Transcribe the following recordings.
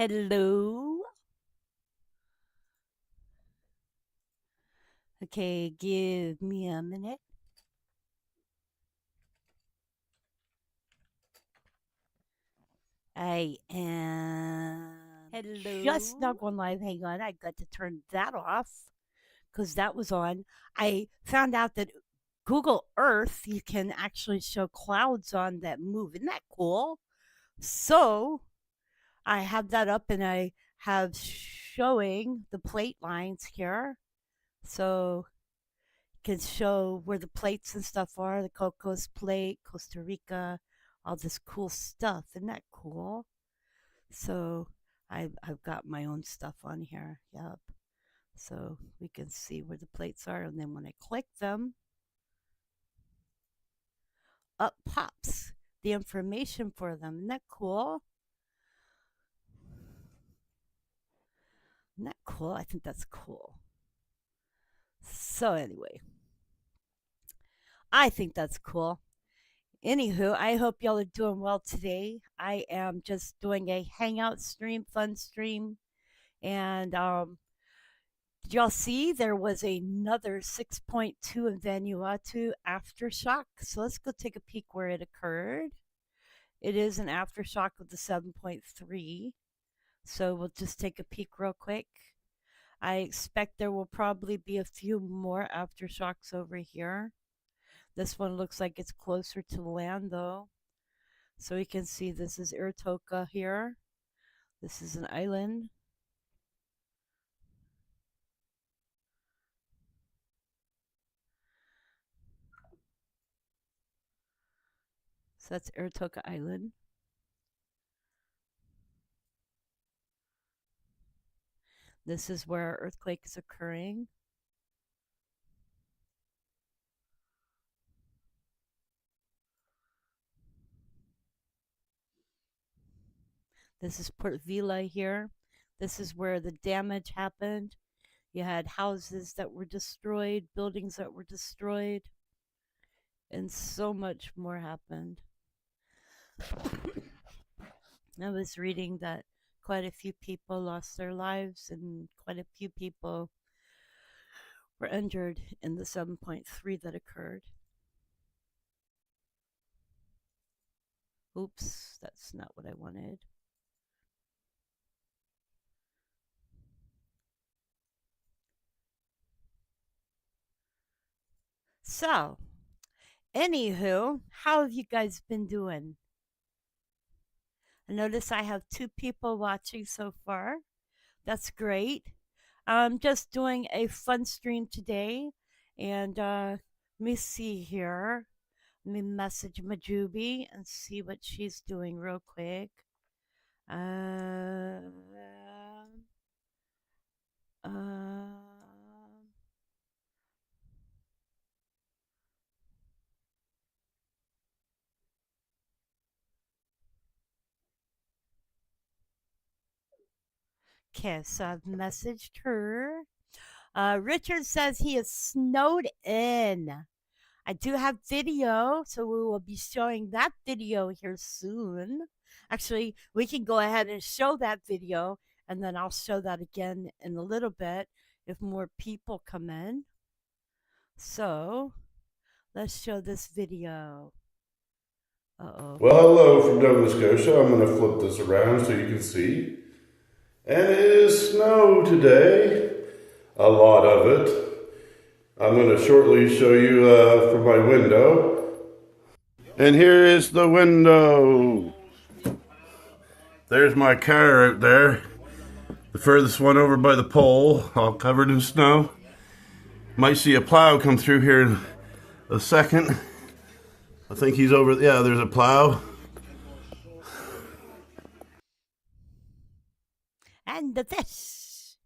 Hello. Okay, give me a minute. I am just now going live. Hang on, I got to turn that off because that was on. I found out that Google Earth, you can actually show clouds on that move. Isn't that cool? So I have that up and I have showing the plate lines here. So can show where the plates and stuff are, the Cocos plate, Costa Rica, all this cool stuff. Isn't that cool? So I've got my own stuff on here. Yep. So we can see where the plates are. And then when I click them, up pops the information for them. Isn't that cool? Isn't that cool? I think that's cool. So anyway, I think that's cool. Anywho, I hope y'all are doing well today. I am just doing a hangout stream, fun stream. And did y'all see there was another 6.2 in Vanuatu aftershock? So let's go take a peek where it occurred. It is an aftershock of the 7.3. So we'll just take a peek real quick. I expect there will probably be a few more aftershocks over here. This one looks like it's closer to land though. So we can see this is Iritoka here. This is an island. So that's Iritoka Island. This is where our earthquake is occurring. This is Port Vila here. This is where the damage happened. You had houses that were destroyed, buildings that were destroyed, and so much more happened. I was reading that quite a few people lost their lives and quite a few people were injured in the 7.3 that occurred. Oops, that's not what I wanted. So, anywho, how have you guys been doing? I notice I have 2 people watching so far. That's great. I'm just doing a fun stream today. And let me see here. Let me message Majubi and see what she's doing real quick. Uh, okay, so I've messaged her. Richard says he is snowed in. I do have video, so we will be showing that video here soon. Actually, we can go ahead and show that video, and then I'll show that again in a little bit if more people come in. So, let's show this video. Uh-oh. Well, hello from Nova Scotia. I'm going to flip this around so you can see. And it is snow today. A lot of it. I'm going to shortly show you from my window. And here is the window. There's my car out there. The furthest one over by the pole, all covered in snow. Might see a plow come through here in a second. I think he's over, yeah, there's a plow. And the fish.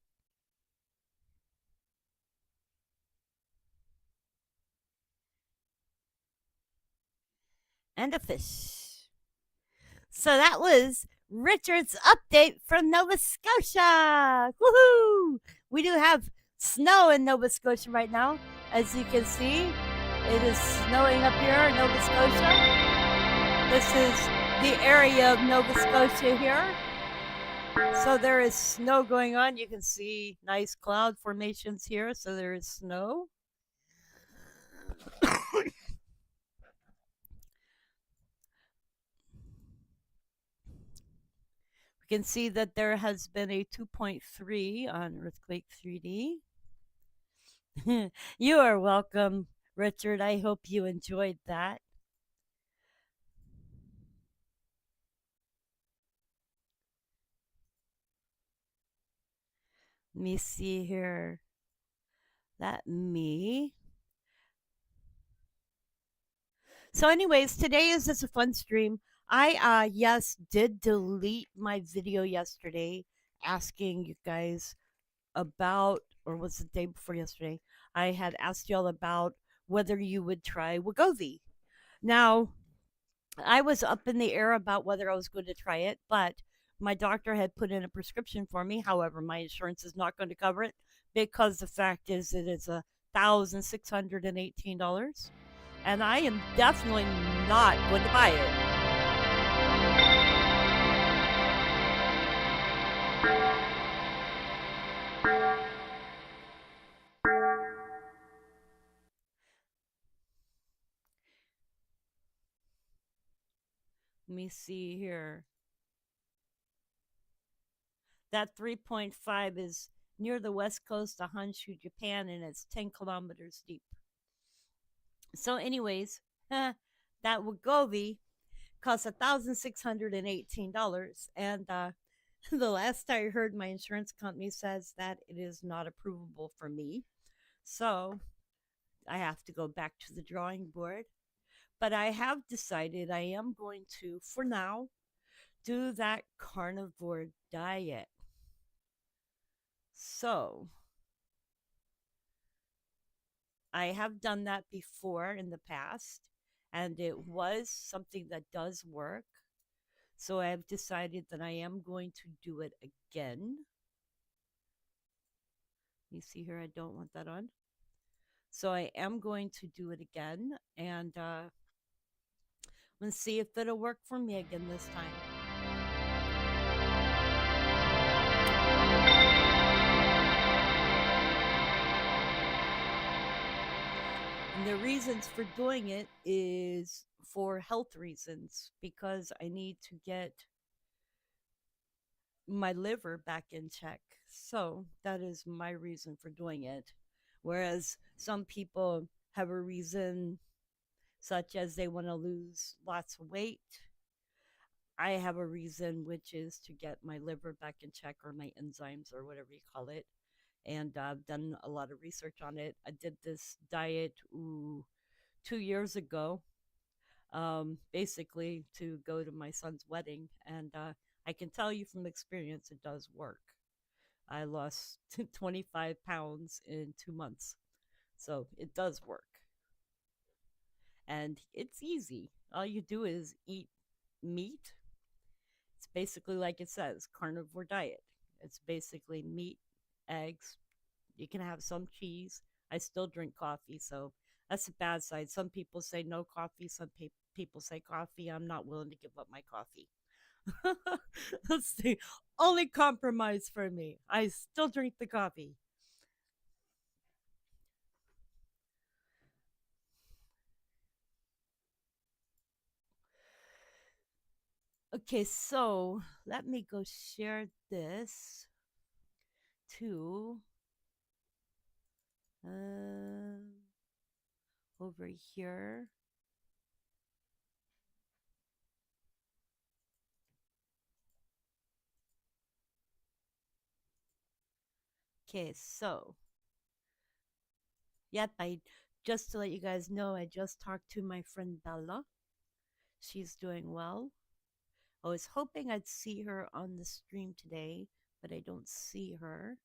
And a fish. So that was Richard's update from Nova Scotia. Woohoo! We do have snow in Nova Scotia right now. As you can see, it is snowing up here in Nova Scotia. This is the area of Nova Scotia here. So there is snow going on. You can see nice cloud formations here. So there is snow. We can see that there has been a 2.3 on Earthquake 3D. You are welcome, Richard. I hope you enjoyed that. Let me see here. That me. So, anyways, today is just a fun stream. I yes did delete my video yesterday asking you guys about, or was it the day before yesterday? I had asked y'all about whether you would try Wegovy. Now, I was up in the air about whether I was going to try it, but my doctor had put in a prescription for me. However, my insurance is not going to cover it because the fact is it is $1,618, and I am definitely not going to buy it. Let me see here. That 3.5 is near the west coast of Honshu, Japan, and it's 10 kilometers deep. So, anyways, that Wegovy costs $1,618, and the last I heard, my insurance company says that it is not approvable for me. So I have to go back to the drawing board. But I have decided I am going to, for now, do that carnivore diet. So I have done that before in the past, and it was something that does work. So I've decided that I am going to do it again. You see here, I don't want that on. So I am going to do it again, and let's see if it'll work for me again this time. And the reasons for doing it is for health reasons because I need to get my liver back in check. So that is my reason for doing it. Whereas some people have a reason, such as they want to lose lots of weight. I have a reason, which is to get my liver back in check or my enzymes or whatever you call it. And I've done a lot of research on it. I did this diet 2 years ago, basically to go to my son's wedding. And I can tell you from experience, it does work. I lost 25 pounds in 2 months. So it does work. And it's easy. All you do is eat meat. It's basically like it says carnivore diet. It's basically meat, eggs. You can have some cheese. I still drink coffee, so that's the bad side. Some people say no coffee, some people say coffee. I'm not willing to give up my coffee. That's the only compromise for me. I still drink the coffee. Okay, so let me go share this to uh, over here. Okay, so yep, I just to let you guys know, I just talked to my friend Bella. She's doing well. I was hoping I'd see her on the stream today, but I don't see her.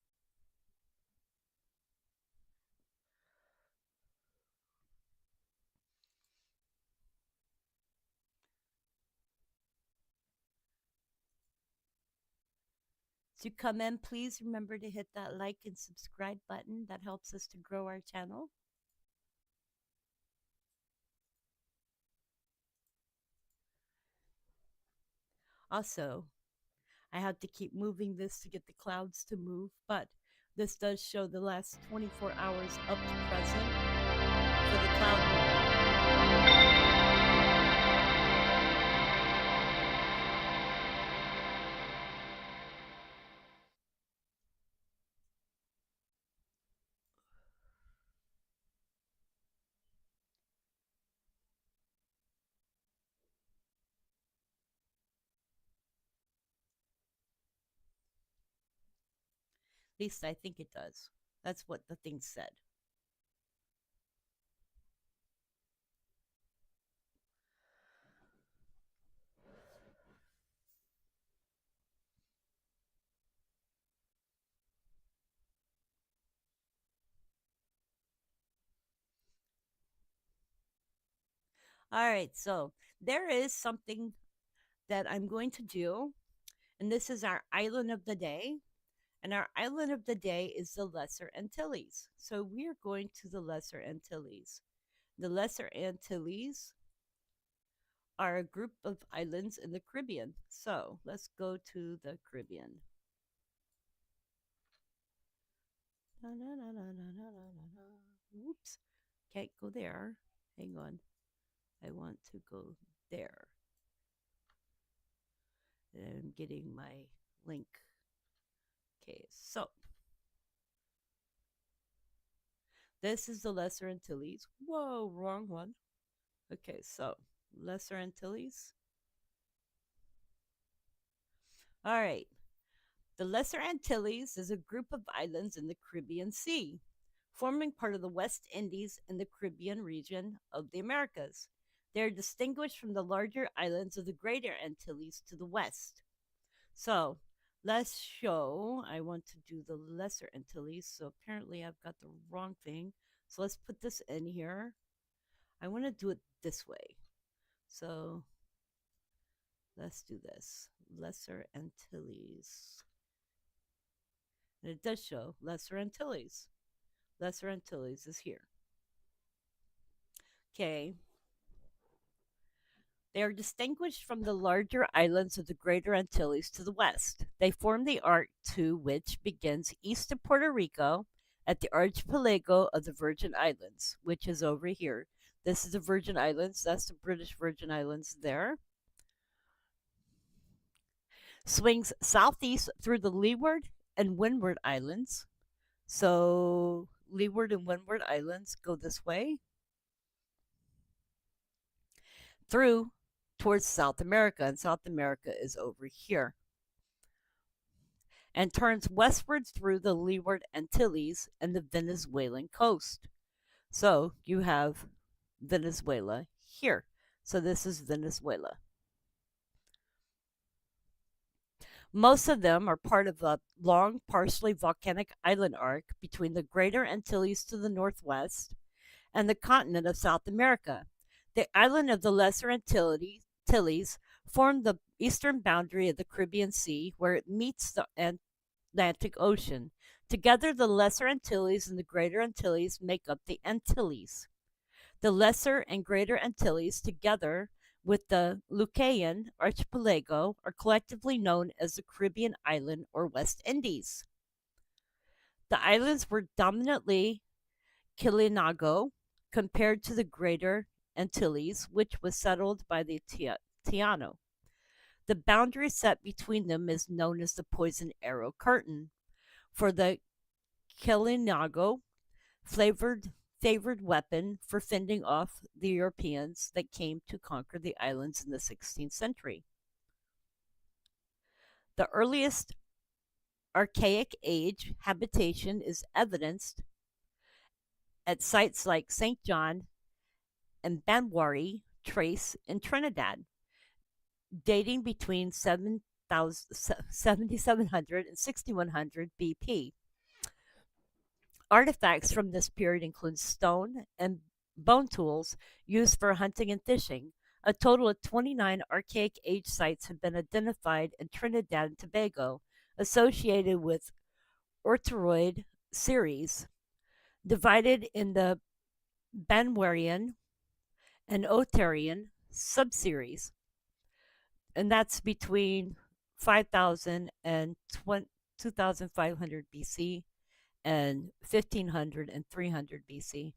To come in, please remember to hit that like and subscribe button. That helps us to grow our channel. Also, I have to keep moving this to get the clouds to move, but this does show the last 24 hours up to present for the cloud movement. At least I think it does. That's what the thing said. All right, so there is something that I'm going to do, and this is our island of the day. And our island of the day is the Lesser Antilles. So we are going to the Lesser Antilles. The Lesser Antilles are a group of islands in the Caribbean. So let's go to the Caribbean. Oops, can't go there. Hang on. I want to go there. I'm getting my link. Okay, so this is the Lesser Antilles. Whoa, wrong one. Okay, so Lesser Antilles. All right. The Lesser Antilles is a group of islands in the Caribbean Sea, forming part of the West Indies and the Caribbean region of the Americas. They are distinguished from the larger islands of the Greater Antilles to the west. So let's show. I want to do the Lesser Antilles, so apparently I've got the wrong thing. So let's put this in here. I want to do it this way. So let's do this. Lesser Antilles. And it does show Lesser Antilles. Lesser Antilles is here. Okay. They are distinguished from the larger islands of the Greater Antilles to the west. They form the arc to which begins east of Puerto Rico at the archipelago of the Virgin Islands, which is over here. This is the Virgin Islands. That's the British Virgin Islands there. Swings southeast through the Leeward and Windward Islands. So Leeward and Windward Islands go this way through towards South America, and South America is over here, and turns westward through the Leeward Antilles and the Venezuelan coast. So you have Venezuela here. So this is Venezuela. Most of them are part of a long, partially volcanic island arc between the Greater Antilles to the northwest and the continent of South America. The island of the Lesser Antilles form the eastern boundary of the Caribbean Sea, where it meets the Atlantic Ocean. Together, the Lesser Antilles and the Greater Antilles make up the Antilles. The Lesser and Greater Antilles, together with the Lucayan Archipelago, are collectively known as the Caribbean Island or West Indies. The islands were dominantly Kilinago compared to the Greater Antilles, which was settled by the Taino. The boundary set between them is known as the poison arrow curtain. For the Kilinago, favored weapon for fending off the Europeans that came to conquer the islands in the 16th century. The earliest Archaic Age habitation is evidenced at sites like St. John and Banwari Trace in Trinidad, dating between 7700 and 6100 BP. Artifacts from this period include stone and bone tools used for hunting and fishing. A total of 29 Archaic Age sites have been identified in Trinidad and Tobago associated with Ortoroid series, divided in the Banwarian and Otarian subseries. And that's between 5000 and 2500 BC, and 1500 and 300 BC.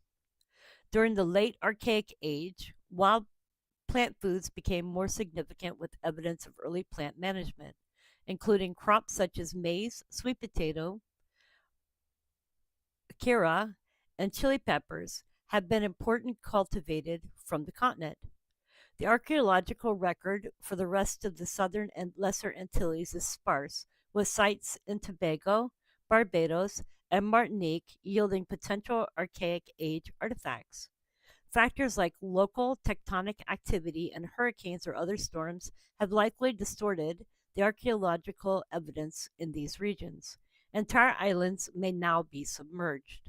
During the late Archaic Age, wild plant foods became more significant with evidence of early plant management, including crops such as maize, sweet potato, kira, and chili peppers have been important cultivated from the continent. The archaeological record for the rest of the southern and lesser Antilles is sparse, with sites in Tobago, Barbados, and Martinique yielding potential Archaic Age artifacts. Factors like local tectonic activity and hurricanes or other storms have likely distorted the archaeological evidence in these regions. Entire islands may now be submerged.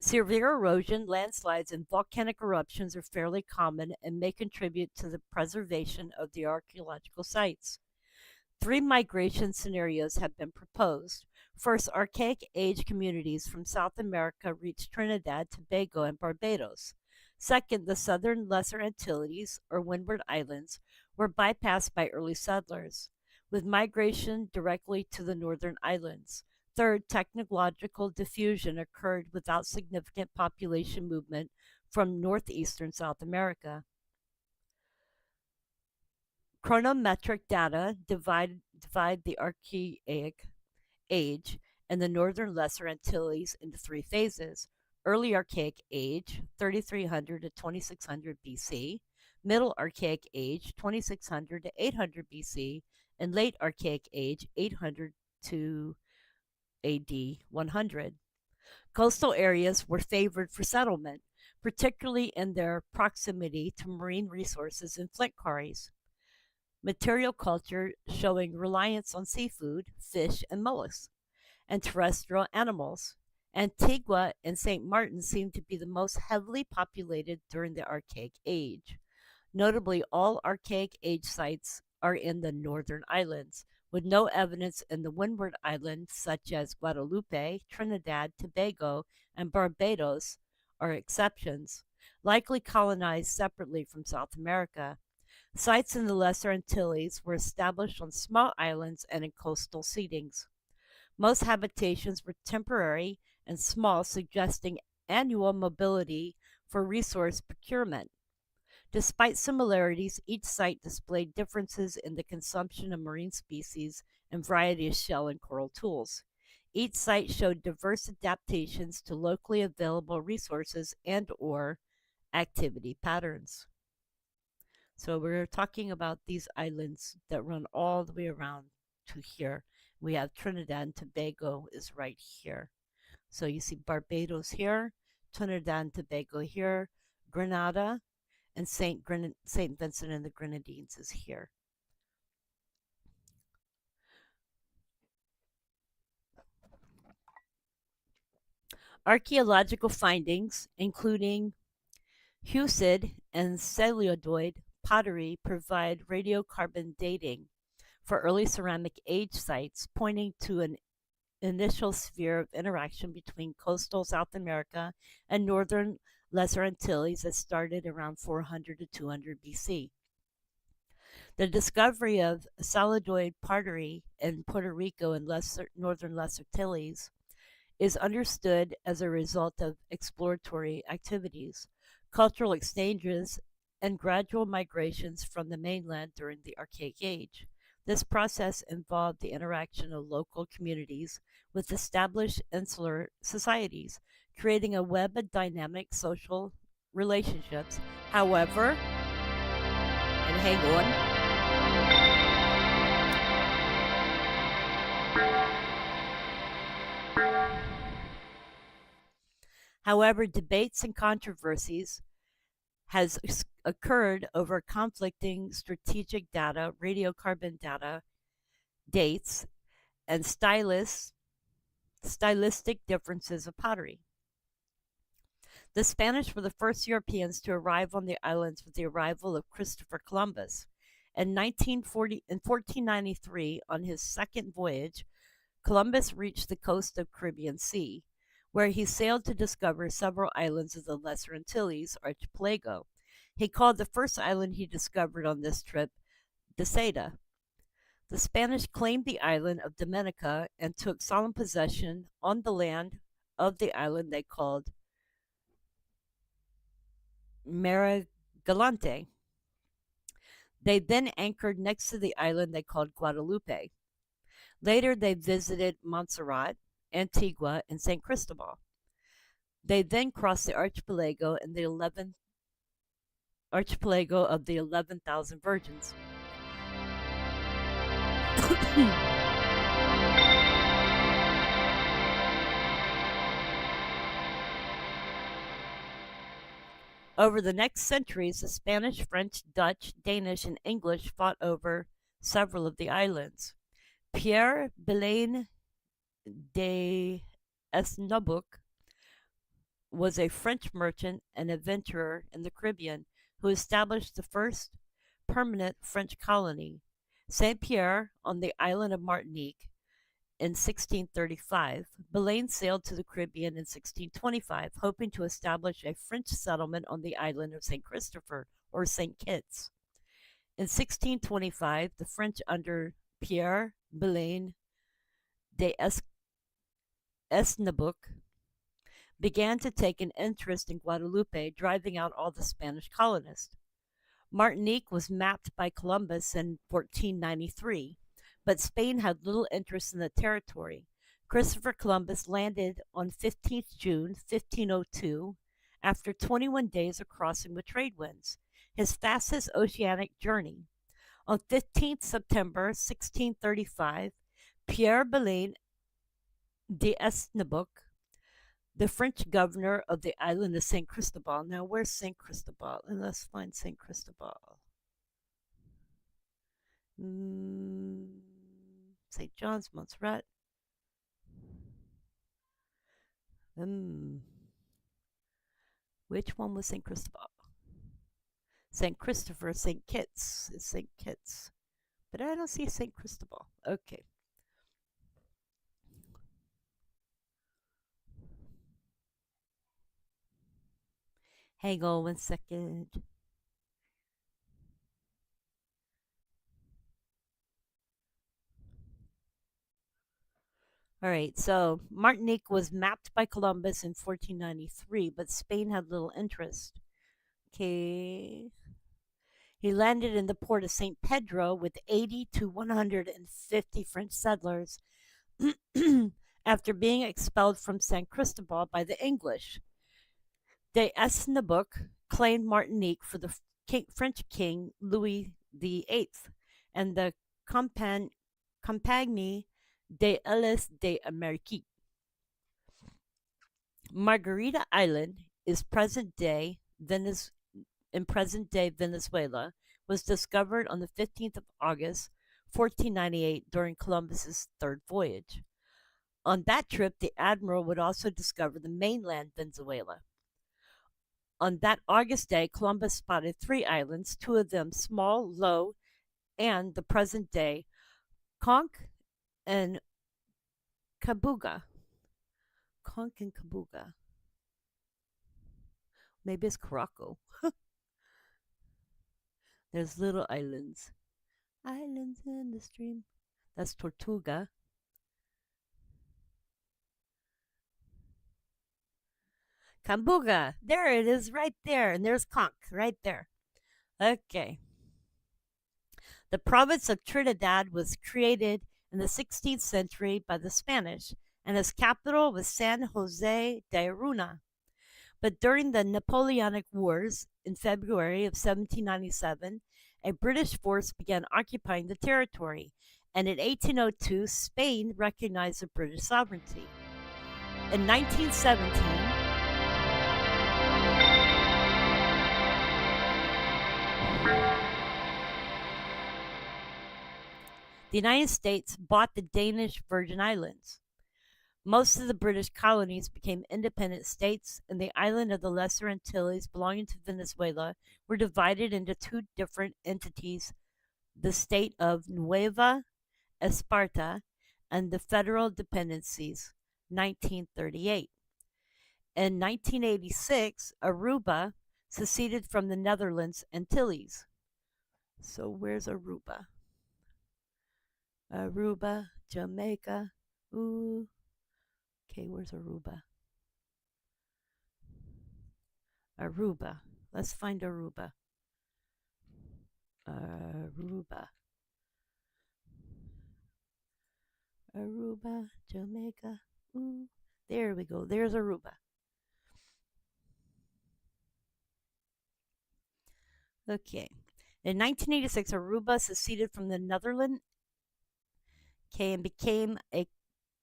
Severe erosion, landslides, and volcanic eruptions are fairly common and may contribute to the preservation of the archaeological sites. Three migration scenarios have been proposed. First, Archaic Age communities from South America reached Trinidad, Tobago, and Barbados. Second, the southern Lesser Antilles, or Windward Islands, were bypassed by early settlers, with migration directly to the northern islands. Third, technological diffusion occurred without significant population movement from northeastern South America. Chronometric data divide the Archaic Age and the northern Lesser Antilles into three phases: Early Archaic Age, 3300 to 2600 BC, Middle Archaic Age, 2600 to 800 BC, and Late Archaic Age, 800 to AD 100. Coastal areas were favored for settlement, particularly in their proximity to marine resources and flint quarries. Material culture showing reliance on seafood, fish, and mollusks, and terrestrial animals. Antigua and St. Martin seem to be the most heavily populated during the Archaic Age. Notably, all Archaic Age sites are in the northern islands, with no evidence in the Windward Islands such as Guadeloupe, Trinidad, Tobago, and Barbados are exceptions, likely colonized separately from South America. Sites in the Lesser Antilles were established on small islands and in coastal settings. Most habitations were temporary and small, suggesting annual mobility for resource procurement. Despite similarities, each site displayed differences in the consumption of marine species and variety of shell and coral tools. Each site showed diverse adaptations to locally available resources and or activity patterns. So we're talking about these islands that run all the way around to here. We have Trinidad and Tobago is right here. So you see Barbados here, Trinidad and Tobago here, Grenada, and St. Vincent and the Grenadines is here. Archaeological findings, including Husid and celluloid pottery, provide radiocarbon dating for early ceramic age sites, pointing to an initial sphere of interaction between coastal South America and northern Lesser Antilles that started around 400 to 200 BC. The discovery of celluloid pottery in Puerto Rico and northern Lesser Antilles is understood as a result of exploratory activities, cultural exchanges, and gradual migrations from the mainland during the Archaic Age. This process involved the interaction of local communities with established insular societies, creating a web of dynamic social relationships. However, and hang on. However, debates and controversies has occurred over conflicting strategic data, radiocarbon data, dates, and stylistic differences of pottery. The Spanish were the first Europeans to arrive on the islands with the arrival of Christopher Columbus. In 1493, on his second voyage, Columbus reached the coast of Caribbean Sea, where he sailed to discover several islands of the Lesser Antilles archipelago. He called the first island he discovered on this trip Desaida. The Spanish claimed the island of Dominica and took solemn possession on the land of the island they called Marigalante. They then anchored next to the island they called Guadalupe. Later, they visited Montserrat, Antigua, and St. Cristobal. They then crossed the archipelago of the 11,000 virgins. Over the next centuries, the Spanish, French, Dutch, Danish, and English fought over several of the islands. Pierre Belain de Esnabuc was a French merchant and adventurer in the Caribbean who established the first permanent French colony, Saint Pierre, on the island of Martinique in 1635. Belain sailed to the Caribbean in 1625, hoping to establish a French settlement on the island of St. Christopher or St. Kitts. In 1625, the French under Pierre Belain de Esnabuc began to take an interest in Guadalupe, driving out all the Spanish colonists. Martinique was mapped by Columbus in 1493, but Spain had little interest in the territory. Christopher Columbus landed on 15th June 1502 after 21 days of crossing with trade winds, his fastest oceanic journey. On 15th September 1635, Pierre Belain de Esnabuc, the French governor of the island of St. Cristobal. Now, where's St. Cristobal? And let's find St. Cristobal. St. John's, Montserrat. Which one was St. Cristobal? St. Christopher, St. Kitts is St. Kitts. But I don't see St. Cristobal. Okay. Hang on 1 second. All right, so Martinique was mapped by Columbus in 1493, but Spain had little interest. Okay. He landed in the port of St. Pedro with 80 to 150 French settlers after being expelled from St. Cristobal by the English. De Esnabuc claimed Martinique for the French king Louis VIII, and the Compagnie des Îles d'Amérique. Margarita Island is present-day Venezuela, was discovered on the 15th of August 1498 during Columbus's third voyage. On that trip, the admiral would also discover the mainland Venezuela. On that August day, Columbus spotted 3 islands, 2 of them small, low, and the present-day Conch and Kabuga. Conch and Kabuga. Maybe it's Caraco. There's little islands. Islands in the stream. That's Tortuga. Cambuga. There it is right there. And there's Conch right there. Okay. The province of Trinidad was created in the 16th century by the Spanish, and its capital was San Jose de Aruna. But during the Napoleonic Wars in February of 1797, a British force began occupying the territory, and in 1802, Spain recognized the British sovereignty. In 1917, the United States bought the Danish Virgin Islands. Most of the British colonies became independent states, and the island of the Lesser Antilles belonging to Venezuela were divided into 2 different entities, the state of Nueva Esparta and the Federal Dependencies, 1938. In 1986, Aruba seceded from the Netherlands Antilles. So where's Aruba? Aruba, Jamaica. Ooh. Okay, where's Aruba? Aruba. Let's find Aruba. Aruba. Aruba, Jamaica. Ooh. There we go. There's Aruba. Okay. In 1986, Aruba seceded from the Netherlands, okay, and became a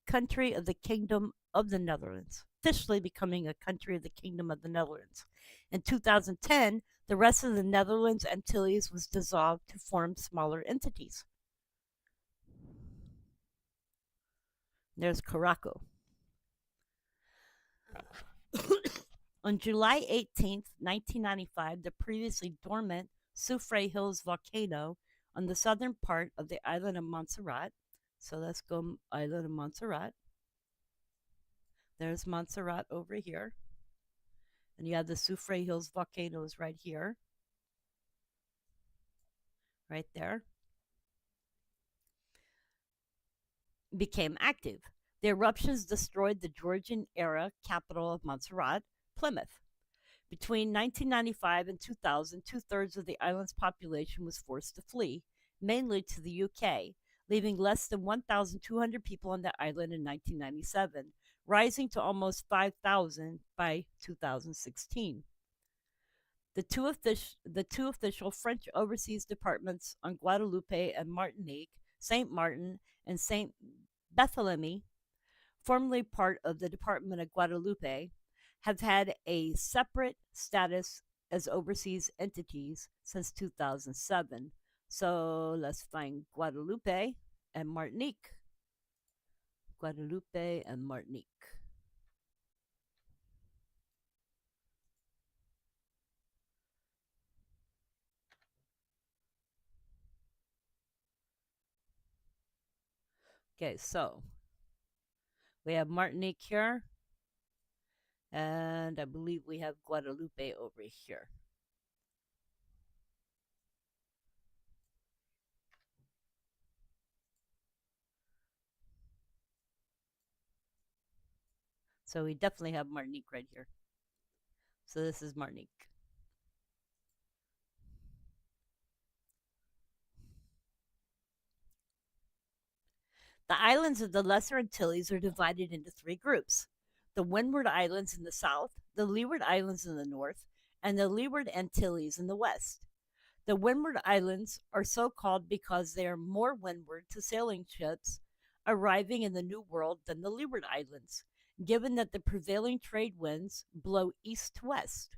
country of the Kingdom of the Netherlands, officially becoming a country of the Kingdom of the Netherlands. In 2010, the rest of the Netherlands Antilles was dissolved to form smaller entities. There's Caraco. On July 18th, 1995, the previously dormant Soufriere Hills volcano on the southern part of the island of Montserrat. So let's go island of Montserrat. There's Montserrat over here. And you have the Soufriere Hills volcanoes right here. Right there. Became active. The eruptions destroyed the Georgian era capital of Montserrat, Plymouth. Between 1995 and 2000, two-thirds of the island's population was forced to flee, mainly to the UK, leaving less than 1,200 people on the island in 1997, rising to almost 5,000 by 2016. The two official French overseas departments on Guadeloupe and Martinique, Saint Martin and Saint Barthélemy, formerly part of the Department of Guadeloupe, have had a separate status as overseas entities since 2007. So let's find Guadeloupe and Martinique. Guadeloupe and Martinique. Okay, so we have Martinique here, and I believe we have Guadeloupe over here. So we definitely have Martinique right here. So this is Martinique. The islands of the Lesser Antilles are divided into three groups: the Windward Islands in the south, the Leeward Islands in the north, and the Leeward Antilles in the west. The Windward Islands are so called because they are more windward to sailing ships arriving in the New World than the Leeward Islands, given that the prevailing trade winds blow east to west.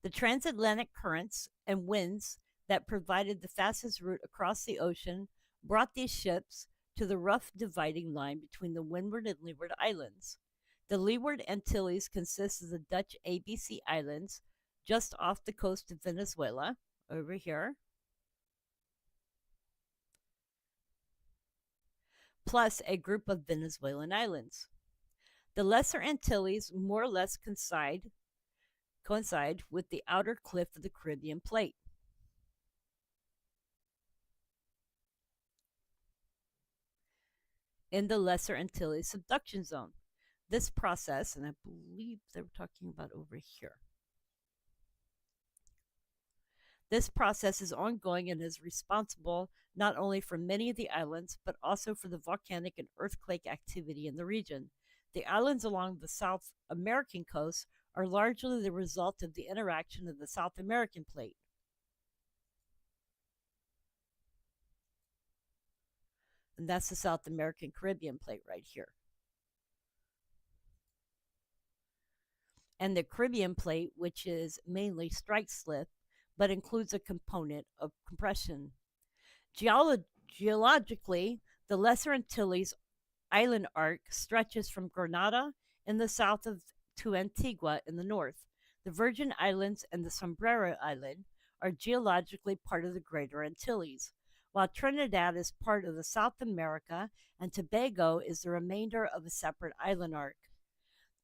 The transatlantic currents and winds that provided the fastest route across the ocean brought these ships to the rough dividing line between the Windward and Leeward Islands. The Leeward Antilles consists of the Dutch ABC Islands just off the coast of Venezuela, over here, plus a group of Venezuelan islands. The Lesser Antilles more or less coincide with the outer cliff of the Caribbean plate. In the Lesser Antilles subduction zone. This process, and I believe they were talking about over here. This process is ongoing and is responsible not only for many of the islands, but also for the volcanic and earthquake activity in the region. The islands along the South American coast are largely the result of the interaction of the South American plate. And that's the South American Caribbean plate right here. And the Caribbean plate, which is mainly strike slip, but includes a component of compression. Geologically, the Lesser Antilles island arc stretches from Grenada in the south to Antigua in the north. The Virgin Islands and the Sombrero Island are geologically part of the Greater Antilles, while Trinidad is part of the South America and Tobago is the remainder of a separate island arc.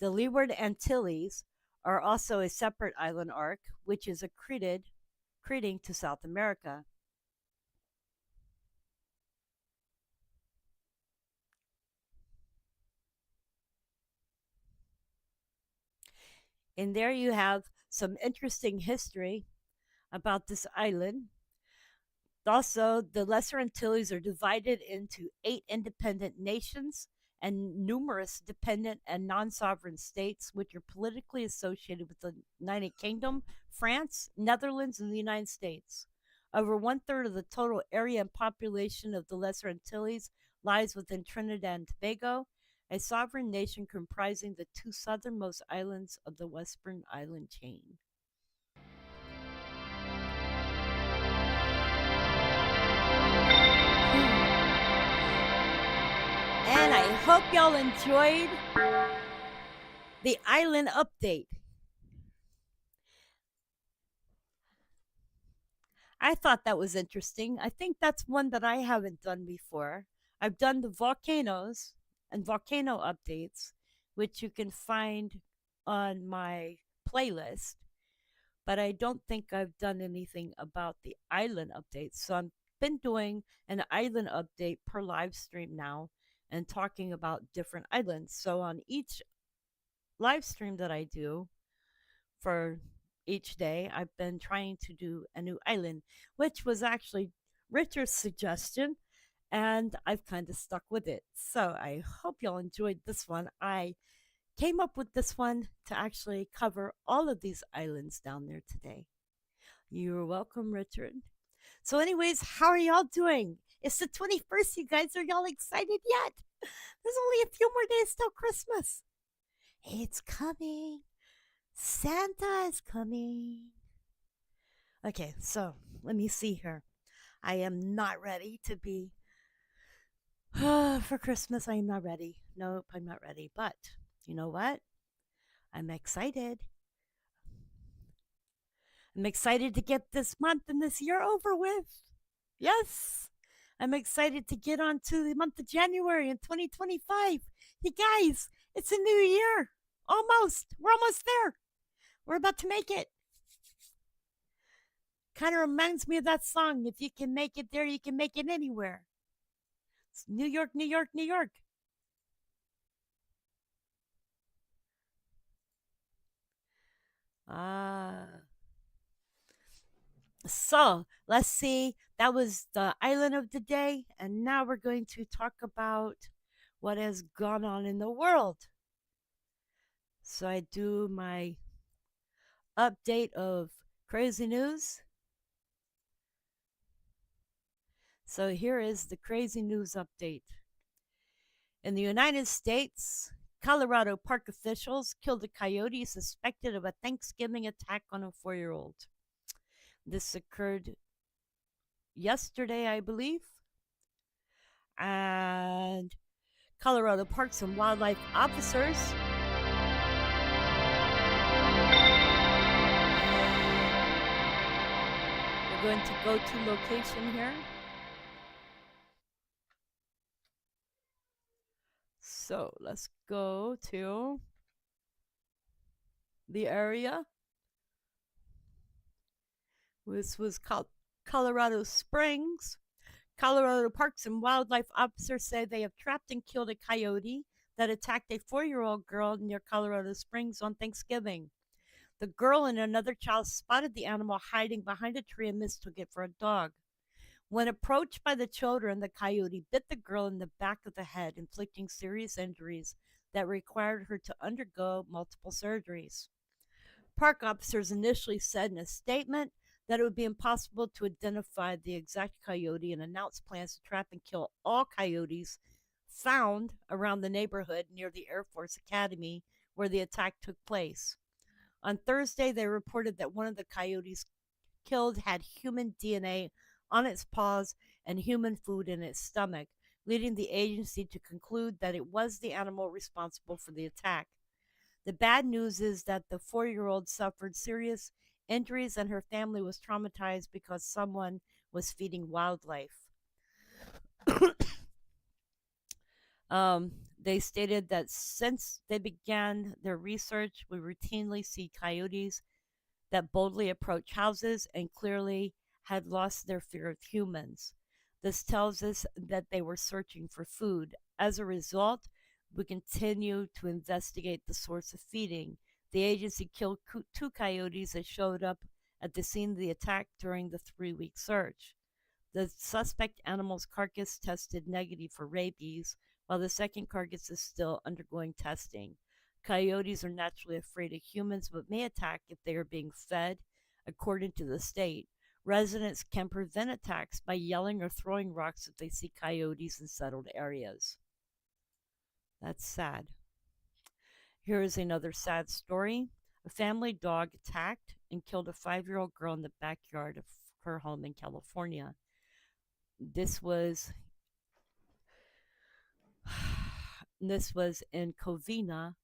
The Leeward Antilles are also a separate island arc, which is accreting to South America. And there you have some interesting history about this island. Also, the Lesser Antilles are divided into 8 independent nations and numerous dependent and non sovereign states, which are politically associated with the United Kingdom, France, Netherlands, and the United States. Over one third of the total area and population of the Lesser Antilles lies within Trinidad and Tobago, a sovereign nation comprising the two southernmost islands of the Western Island chain. And I hope y'all enjoyed the island update. I thought that was interesting. I think that's one that I haven't done before. I've done the volcanoes and volcano updates, which you can find on my playlist, but I don't think I've done anything about the island updates. So I've been doing an island update per live stream now and talking about different islands. So on each live stream that I do for each day, I've been trying to do a new island, which was actually Richard's suggestion, and I've kind of stuck with it. So I hope y'all enjoyed this one. I came up with this one to actually cover all of these islands down there today. You're welcome, Richard. So, anyways, how are y'all doing? It's the 21st, you guys. Are y'all excited yet? There's only a few more days till Christmas. It's coming. Santa is coming. Okay, so let me see here. I am not ready to be for Christmas. I am not ready. Nope, I'm not ready. But you know what? I'm excited. I'm excited to get this month and this year over with. Yes, I'm excited to get on to the month of January in 2025. You guys, it's a new year. Almost. We're almost there. We're about to make it. Kind of reminds me of that song. If you can make it there, you can make it anywhere. It's New York, New York, New York. Ah. So let's see. That was the island of the day. And now we're going to talk about what has gone on in the world. So I do my update of crazy news. So here is the crazy news update. In the United States, Colorado park officials killed a coyote suspected of a Thanksgiving attack on a 4-year-old. This occurred yesterday, I believe. And Colorado Parks and Wildlife officers we're going to go to location here. So let's go to the area. This was called Colorado Springs. Colorado Parks and Wildlife officers say they have trapped and killed a coyote that attacked a 4-year-old girl near Colorado Springs on Thanksgiving. The girl and another child spotted the animal hiding behind a tree and mistook it for a dog. When approached by the children, the coyote bit the girl in the back of the head, inflicting serious injuries that required her to undergo multiple surgeries. Park officers initially said in a statement that it would be impossible to identify the exact coyote and announced plans to trap and kill all coyotes found around the neighborhood near the Air Force Academy where the attack took place. On Thursday, they reported that one of the coyotes killed had human DNA on its paws and human food in its stomach, leading the agency to conclude that it was the animal responsible for the attack. The bad news is that the 4-year-old suffered serious injuries and her family was traumatized because someone was feeding wildlife. They stated that since they began their research, we routinely see coyotes that boldly approach houses and clearly had lost their fear of humans. This tells us that they were searching for food. As a result, we continue to investigate the source of feeding. The agency killed two coyotes that showed up at the scene of the attack during the 3 week search. The suspect animal's carcass tested negative for rabies, while the second carcass is still undergoing testing. Coyotes are naturally afraid of humans but may attack if they are being fed. According to the state, residents can prevent attacks by yelling or throwing rocks if they see coyotes in settled areas. That's sad. Here is another sad story. A family dog attacked and killed a 5-year-old girl in the backyard of her home in California. This was this was in Covina,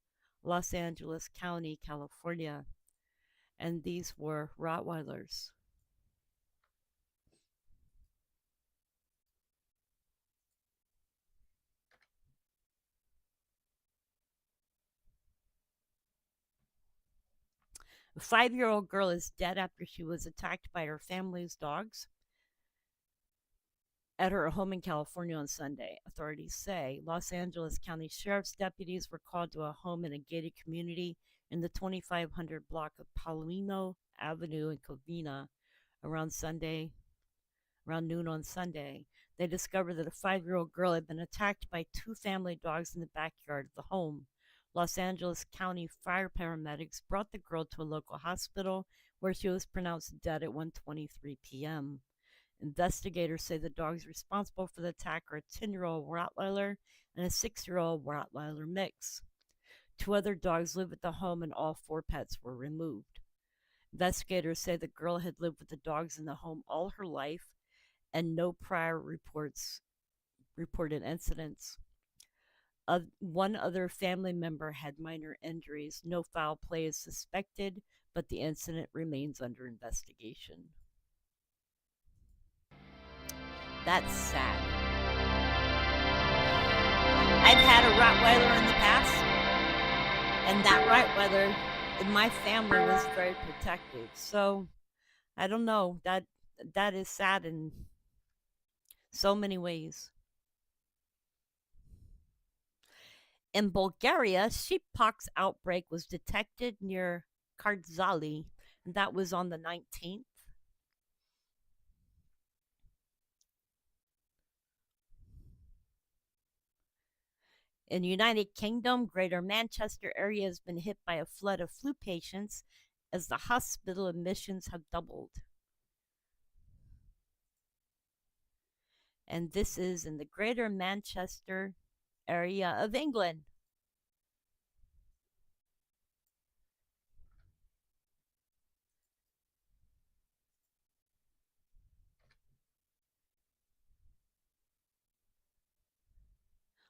Los Angeles County, California, and these were Rottweilers. A 5-year-old girl is dead after she was attacked by her family's dogs at her home in California on Sunday, authorities say. Los Angeles County Sheriff's deputies were called to a home in a gated community in the 2500 block of Palomino Avenue in Covina around noon on Sunday. They discovered that a 5-year-old girl had been attacked by two family dogs in the backyard of the home. Los Angeles County fire paramedics brought the girl to a local hospital where she was pronounced dead at 1:23 p.m. Investigators say the dogs responsible for the attack are a 10-year-old Rottweiler and a 6-year-old Rottweiler mix. Two other dogs live at the home and all four pets were removed. Investigators say the girl had lived with the dogs in the home all her life and no prior reported incidents. One other family member had minor injuries. No foul play is suspected, but the incident remains under investigation. That's sad. I've had a Rottweiler in the past, and that Rottweiler in my family was very protective. So I don't know. That is sad in so many ways. In Bulgaria, sheeppox outbreak was detected near Kardzali, and that was on the 19th. In the United Kingdom, Greater Manchester area has been hit by a flood of flu patients as the hospital admissions have doubled. And this is in the Greater Manchester area of England.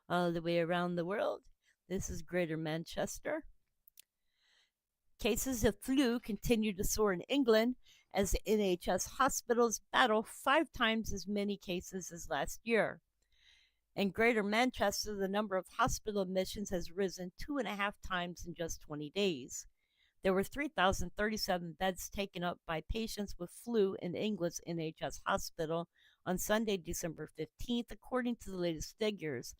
All the way around the world, this is Greater Manchester. Cases of flu continue to soar in England as the NHS hospitals battle 5 times as many cases as last year. In Greater Manchester, the number of hospital admissions has risen 2.5 times in just 20 days. There were 3,037 beds taken up by patients with flu in England's NHS hospital on Sunday, December 15th, according to the latest figures.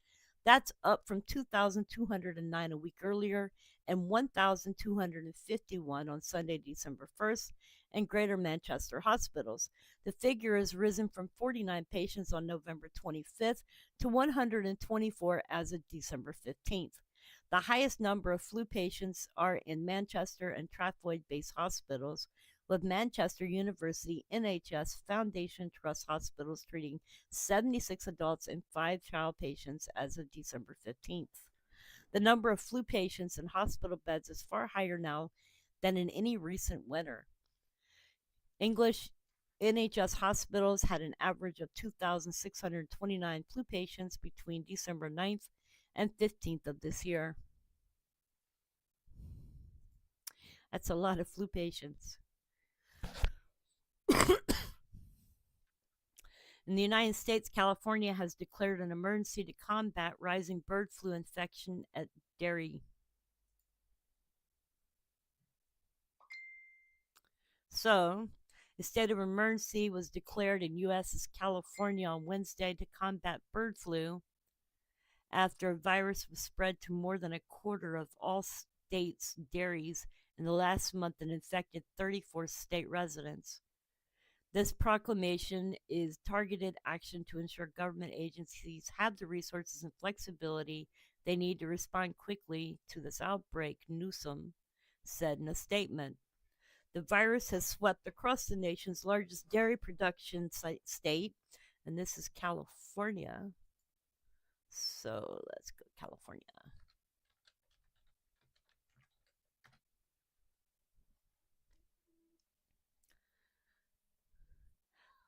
That's up from 2,209 a week earlier and 1,251 on Sunday, December 1st, in Greater Manchester hospitals. The figure has risen from 49 patients on November 25th to 124 as of December 15th. The highest number of flu patients are in Manchester and Trafford-based hospitals, with Manchester University NHS Foundation Trust hospitals treating 76 adults and 5 child patients as of December 15th. The number of flu patients in hospital beds is far higher now than in any recent winter. English NHS hospitals had an average of 2,629 flu patients between December 9th and 15th of this year. That's a lot of flu patients. In the United States, California has declared an emergency to combat rising bird flu infection at dairy. So, a state of emergency was declared in U.S.'s California on Wednesday to combat bird flu after a virus was spread to more than a quarter of all states' dairies in the last month and infected 34 state residents. This proclamation is targeted action to ensure government agencies have the resources and flexibility they need to respond quickly to this outbreak, Newsom said in a statement. The virus has swept across the nation's largest dairy production state, and this is California. So let's go California.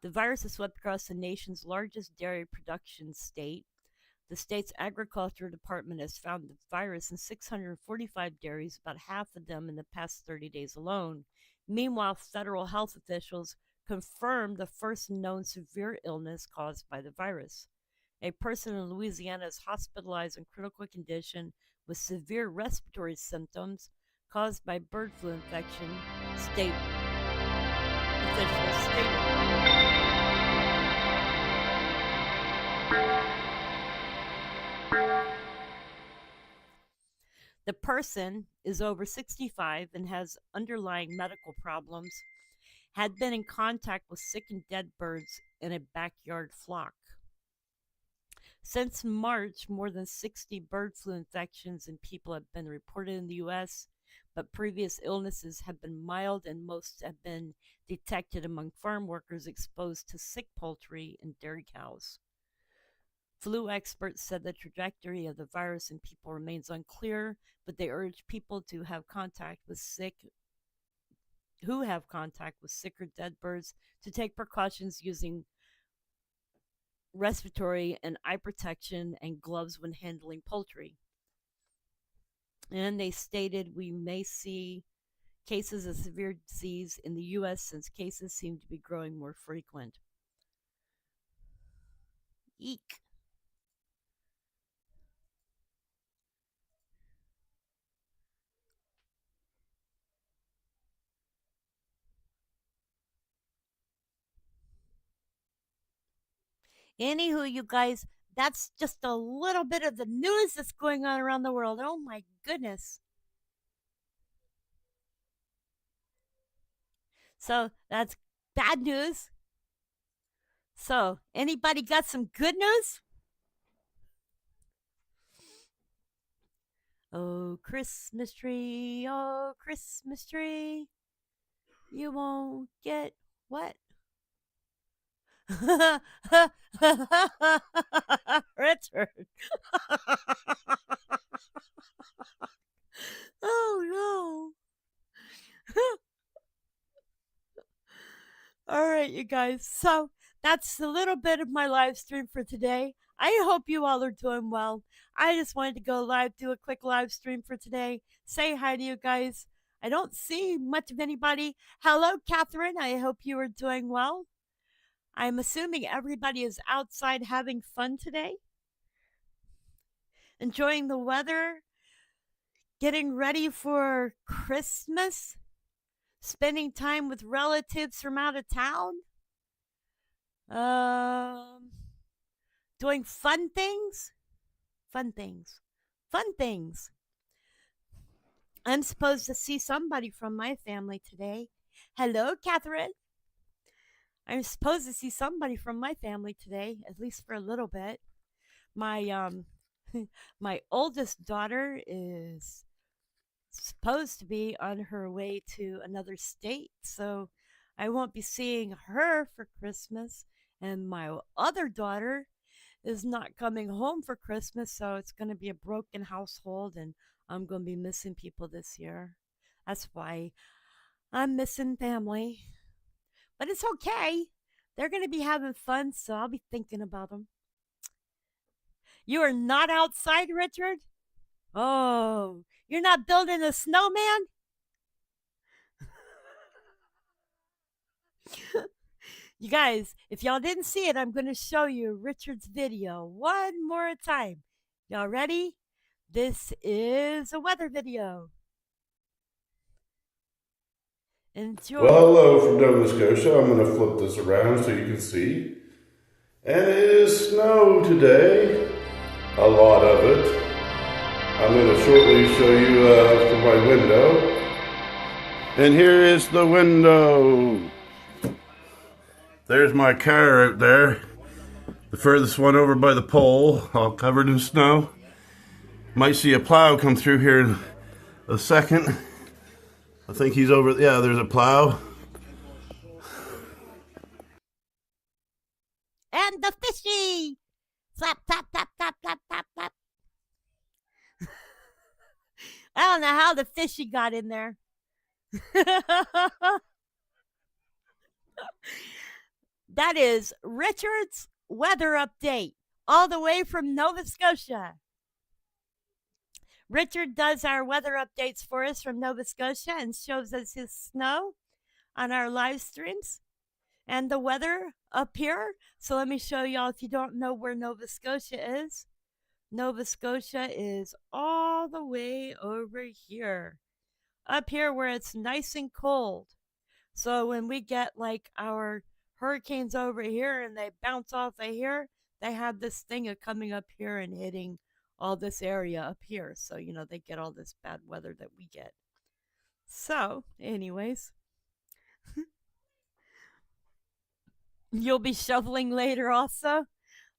The virus has swept across the nation's largest dairy production state. The state's agriculture department has found the virus in 645 dairies, about half of them in the past 30 days alone. Meanwhile, federal health officials confirmed the first known severe illness caused by the virus. A person in Louisiana is hospitalized in critical condition with severe respiratory symptoms caused by bird flu infection, state officials stated. The person is over 65 and has underlying medical problems, had been in contact with sick and dead birds in a backyard flock. Since March, more than 60 bird flu infections in people have been reported in the U.S., but previous illnesses have been mild and most have been detected among farm workers exposed to sick poultry and dairy cows. Flu experts said the trajectory of the virus in people remains unclear, but they urge people to have contact with sick or dead birds to take precautions using respiratory and eye protection and gloves when handling poultry. And they stated we may see cases of severe disease in the U.S. since cases seem to be growing more frequent. Eek. Anywho, you guys, that's just a little bit of the news that's going on around the world. Oh my goodness. So that's bad news. So, anybody got some good news? Oh, Christmas tree, you won't get what? Richard. Oh no. All right, you guys. So that's a little bit of my live stream for today. I hope you all are doing well. I just wanted to go live, do a quick live stream for today. Say hi to you guys. I don't see much of anybody. Hello, Catherine. I hope you are doing well. I'm assuming everybody is outside having fun today, enjoying the weather, getting ready for Christmas, spending time with relatives from out of town, doing fun things. I'm supposed to see somebody from my family today. Hello, Catherine. I'm supposed to see somebody from my family today, at least for a little bit. My my oldest daughter is supposed to be on her way to another state, so I won't be seeing her for Christmas. And my other daughter is not coming home for Christmas, so it's going to be a broken household, and I'm going to be missing people this year. That's why I'm missing family. But it's okay. They're going to be having fun, so I'll be thinking about them. You are not outside, Richard? Oh, you're not building a snowman? You guys, if y'all didn't see it, I'm going to show you Richard's video one more time. Y'all ready? This is a weather video. Enjoy. Well, hello from Nova Scotia. I'm going to flip this around so you can see. And it is snow today, a lot of it. I'm going to shortly show you from my window. And here is the window. There's my car out there. The furthest one over by the pole, all covered in snow. Might see a plow come through here in a second. I think he's over, yeah, there's a plow. And the fishy! Slap, tap, tap, tap, tap, tap, tap. I don't know how the fishy got in there. That is Richard's weather update, all the way from Nova Scotia. Richard does our weather updates for us from Nova Scotia and shows us his snow on our live streams and the weather up here. So let me show y'all if you don't know where Nova Scotia is. Nova Scotia is all the way over here, up here where it's nice and cold. So when we get like our hurricanes over here and they bounce off of here, they have this thing of coming up here and hitting all this area up here. So, you know, they get all this bad weather that we get. So, anyways, you'll be shoveling later also.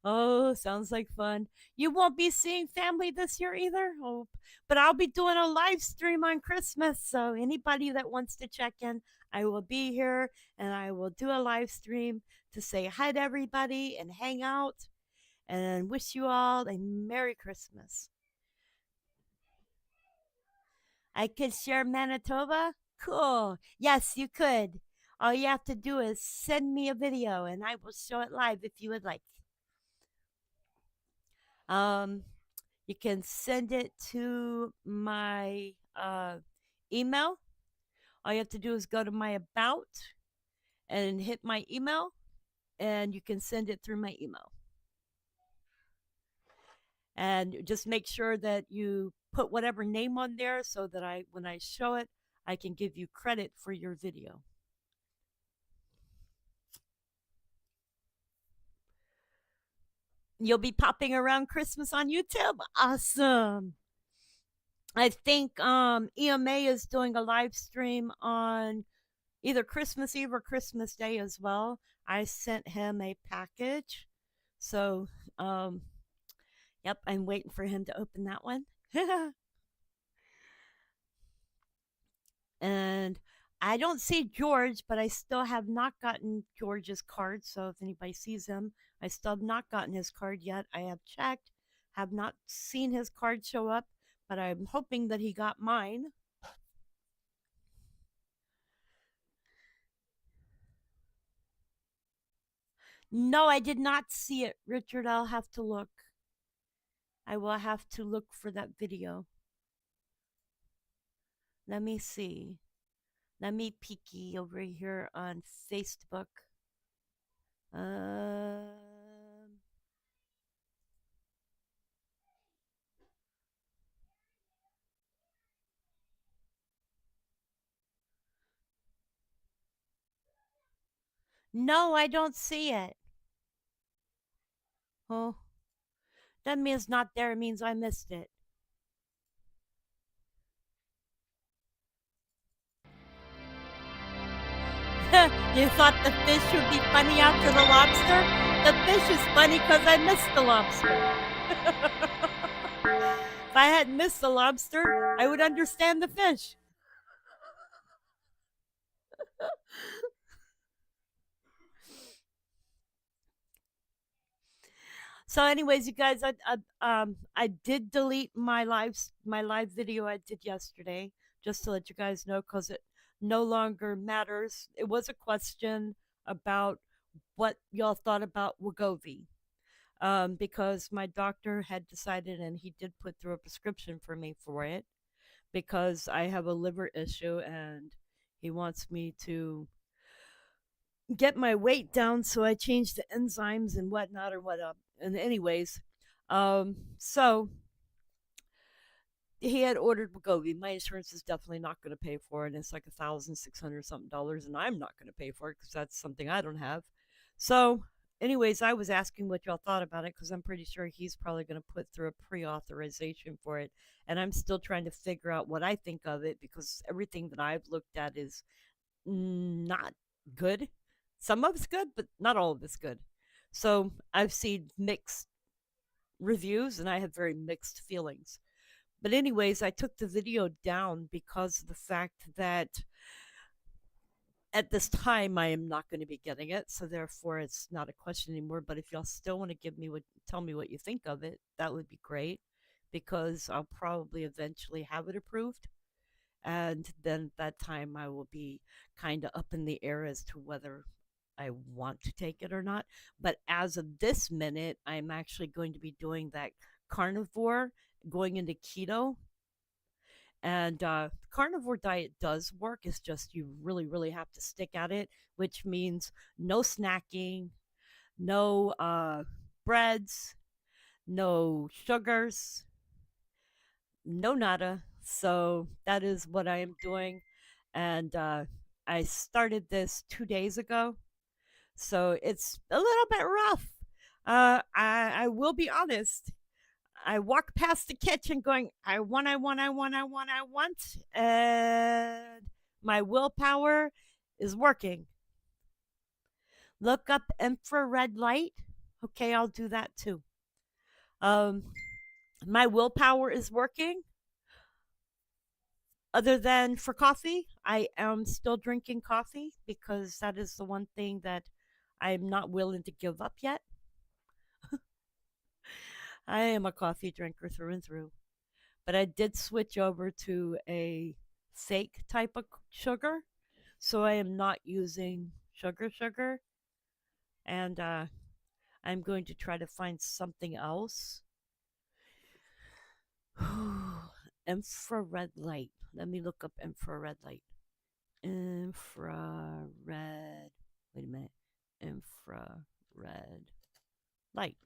Oh, sounds like fun. You won't be seeing family this year either? Oh, but I'll be doing a live stream on Christmas. So anybody that wants to check in, I will be here and I will do a live stream to say hi to everybody and hang out and wish you all a Merry Christmas. I could share Manitoba? Cool. Yes, you could. All you have to do is send me a video and I will show it live if you would like. You can send it to my email. All you have to do is go to my about and hit my email, and you can send it through my email. And just make sure that you put whatever name on there so that when I show it, I can give you credit for your video. You'll be popping around Christmas on YouTube? Awesome. I think EMA is doing a live stream on either Christmas Eve or Christmas Day as well. I sent him a package. So, yep, I'm waiting for him to open that one. And I don't see George, but I still have not gotten George's card. So if anybody sees him, I still have not gotten his card yet. I have checked, have not seen his card show up, but I'm hoping that he got mine. No, I did not see it, Richard. I'll have to look. I will have to look for that video. Let me see. Let me peeky over here on Facebook. No, I don't see it. Oh, that means not there. It means I missed it. You thought the fish would be funny after the lobster? The fish is funny because I missed the lobster. If I hadn't missed the lobster, I would understand the fish. So, anyways, you guys, I did delete my live video I did yesterday, just to let you guys know, because it no longer matters. It was a question about what y'all thought about Wegovy, because my doctor had decided, and he did put through a prescription for me for it, because I have a liver issue, and he wants me to get my weight down, so I changed the enzymes and whatnot or what up. And anyways, so he had ordered Wegovy. My insurance is definitely not going to pay for it. And it's like $1,600 something dollars, and I'm not going to pay for it because that's something I don't have. So, anyways, I was asking what y'all thought about it because I'm pretty sure he's probably going to put through a pre-authorization for it, and I'm still trying to figure out what I think of it because everything that I've looked at is not good. Some of it's good, but not all of it's good. So I've seen mixed reviews, and I have very mixed feelings. But anyways, I took the video down because of the fact that at this time I am not going to be getting it, so therefore it's not a question anymore. But if y'all still want to give me what tell me what you think of it, that would be great because I'll probably eventually have it approved. And then at that time I will be kind of up in the air as to whether I want to take it or not. But as of this minute, I'm actually going to be doing that carnivore, going into keto. And the carnivore diet does work. It's just you really, really have to stick at it, which means no snacking, no breads, no sugars, no nada. So that is what I am doing. And I started this 2 days ago. So it's a little bit rough. I will be honest. I walk past the kitchen going, I want. And my willpower is working. Look up infrared light. Okay, I'll do that too. Um, my willpower is working. Other than for coffee, I am still drinking coffee because that is the one thing that I'm not willing to give up yet. I am a coffee drinker through and through. But I did switch over to a fake type of sugar. So I am not using sugar. And I'm going to try to find something else. Infrared light. Let me look up infrared light. Infrared. Wait a minute. Infrared light.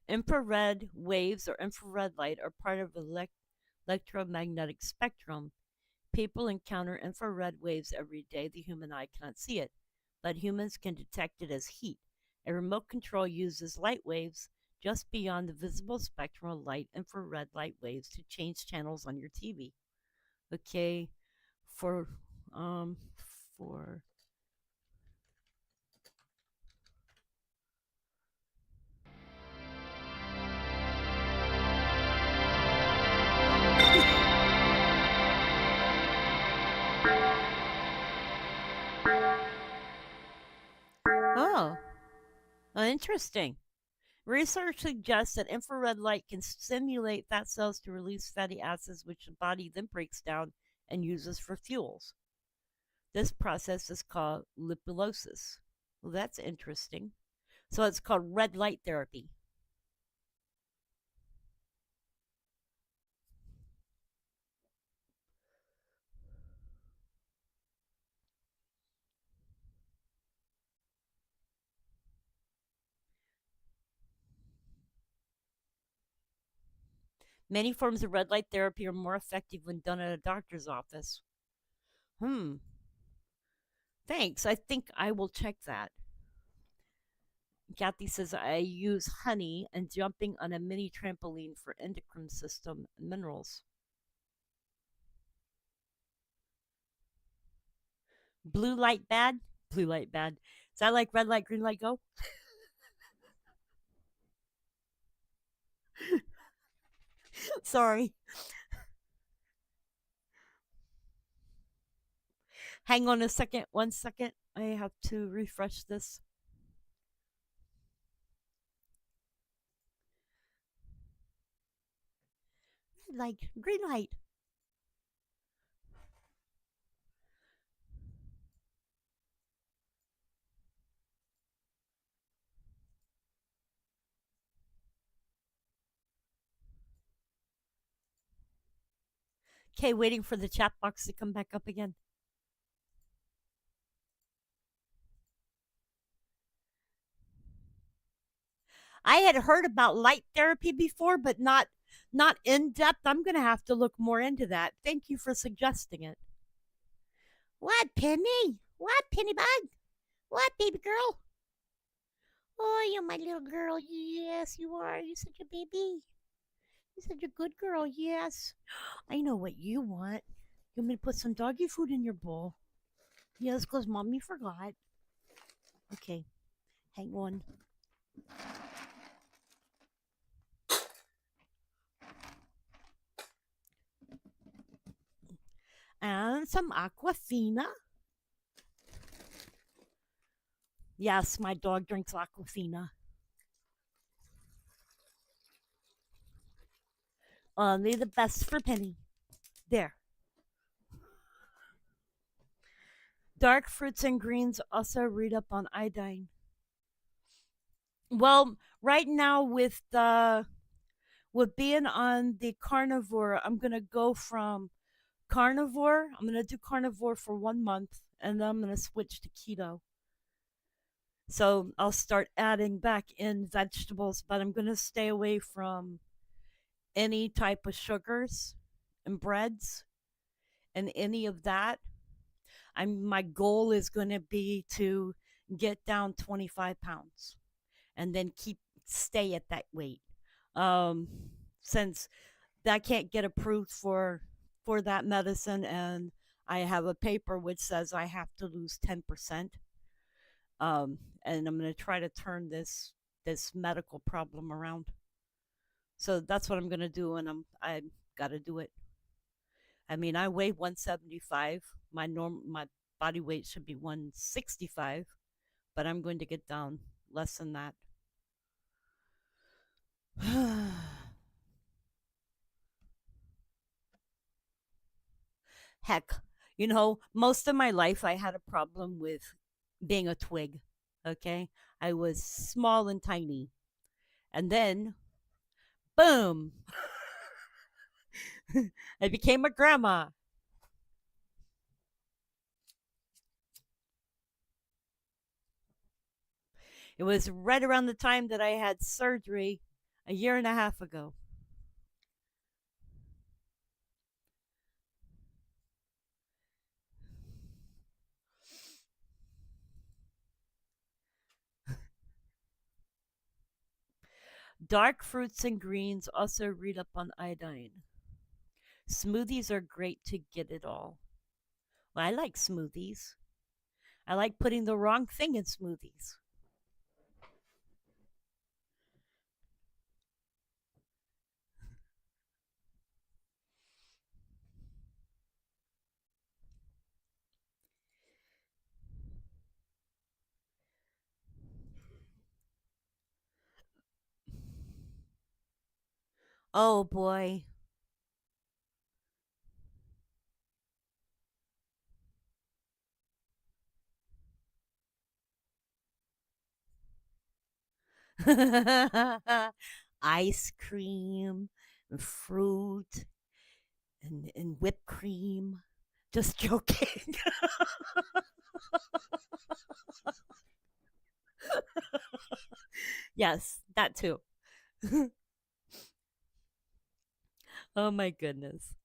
Infrared waves or infrared light are part of the electromagnetic spectrum. People encounter infrared waves every day. The human eye cannot see it, but humans can detect it as heat. A remote control uses light waves just beyond the visible spectrum of light, infrared light waves, to change channels on your TV. Okay, for um for oh, interesting. Research suggests that infrared light can stimulate fat cells to release fatty acids, which the body then breaks down and uses for fuels. This process is called lipolysis. Well, that's interesting. So it's called red light therapy. Many forms of red light therapy are more effective when done at a doctor's office. Hmm. Thanks. I think I will check that. Kathy says I use honey and jumping on a mini trampoline for endocrine system minerals. Blue light bad? Blue light bad. Is that like red light, green light, go? Sorry. Hang on a second. 1 second. I have to refresh this. Red light, green light. Okay, waiting for the chat box to come back up again. I had heard about light therapy before, but not in depth. I'm going to have to look more into that. Thank you for suggesting it. What, Penny? What, Penny Bug? What, baby girl? Oh, you're my little girl. Yes, you are. You're such a baby. You're such a good girl. Yes. I know what you want. You want me to put some doggy food in your bowl? Yes, because mommy forgot. Okay, hang on. And some aquafina. Yes, my dog drinks aquafina. Only the best for Penny. There. Dark fruits and greens also read up on iodine. Well, right now with being on the carnivore, I'm gonna go from carnivore. I'm gonna do carnivore for 1 month, and then I'm gonna switch to keto. So I'll start adding back in vegetables, but I'm gonna stay away from any type of sugars and breads and any of that. My goal is going to be to get down 25 pounds and then stay at that weight. Um, since that can't get approved for that medicine, and I have a paper which says I have to lose 10%. And I'm going to try to turn this medical problem around. So that's what I'm going to do, and I got to do it. I mean, I weigh 175. My body weight should be 165, but I'm going to get down less than that. Heck, most of my life I had a problem with being a twig. Okay? I was small and tiny. And then, boom, I became a grandma. It was right around the time that I had surgery a year and a half ago. Dark fruits and greens also read up on iodine. Smoothies are great to get it all. Well, I like smoothies. I like putting the wrong thing in smoothies. Oh boy. Ice cream and fruit and whipped cream. Just joking. Yes, that too. Oh my goodness.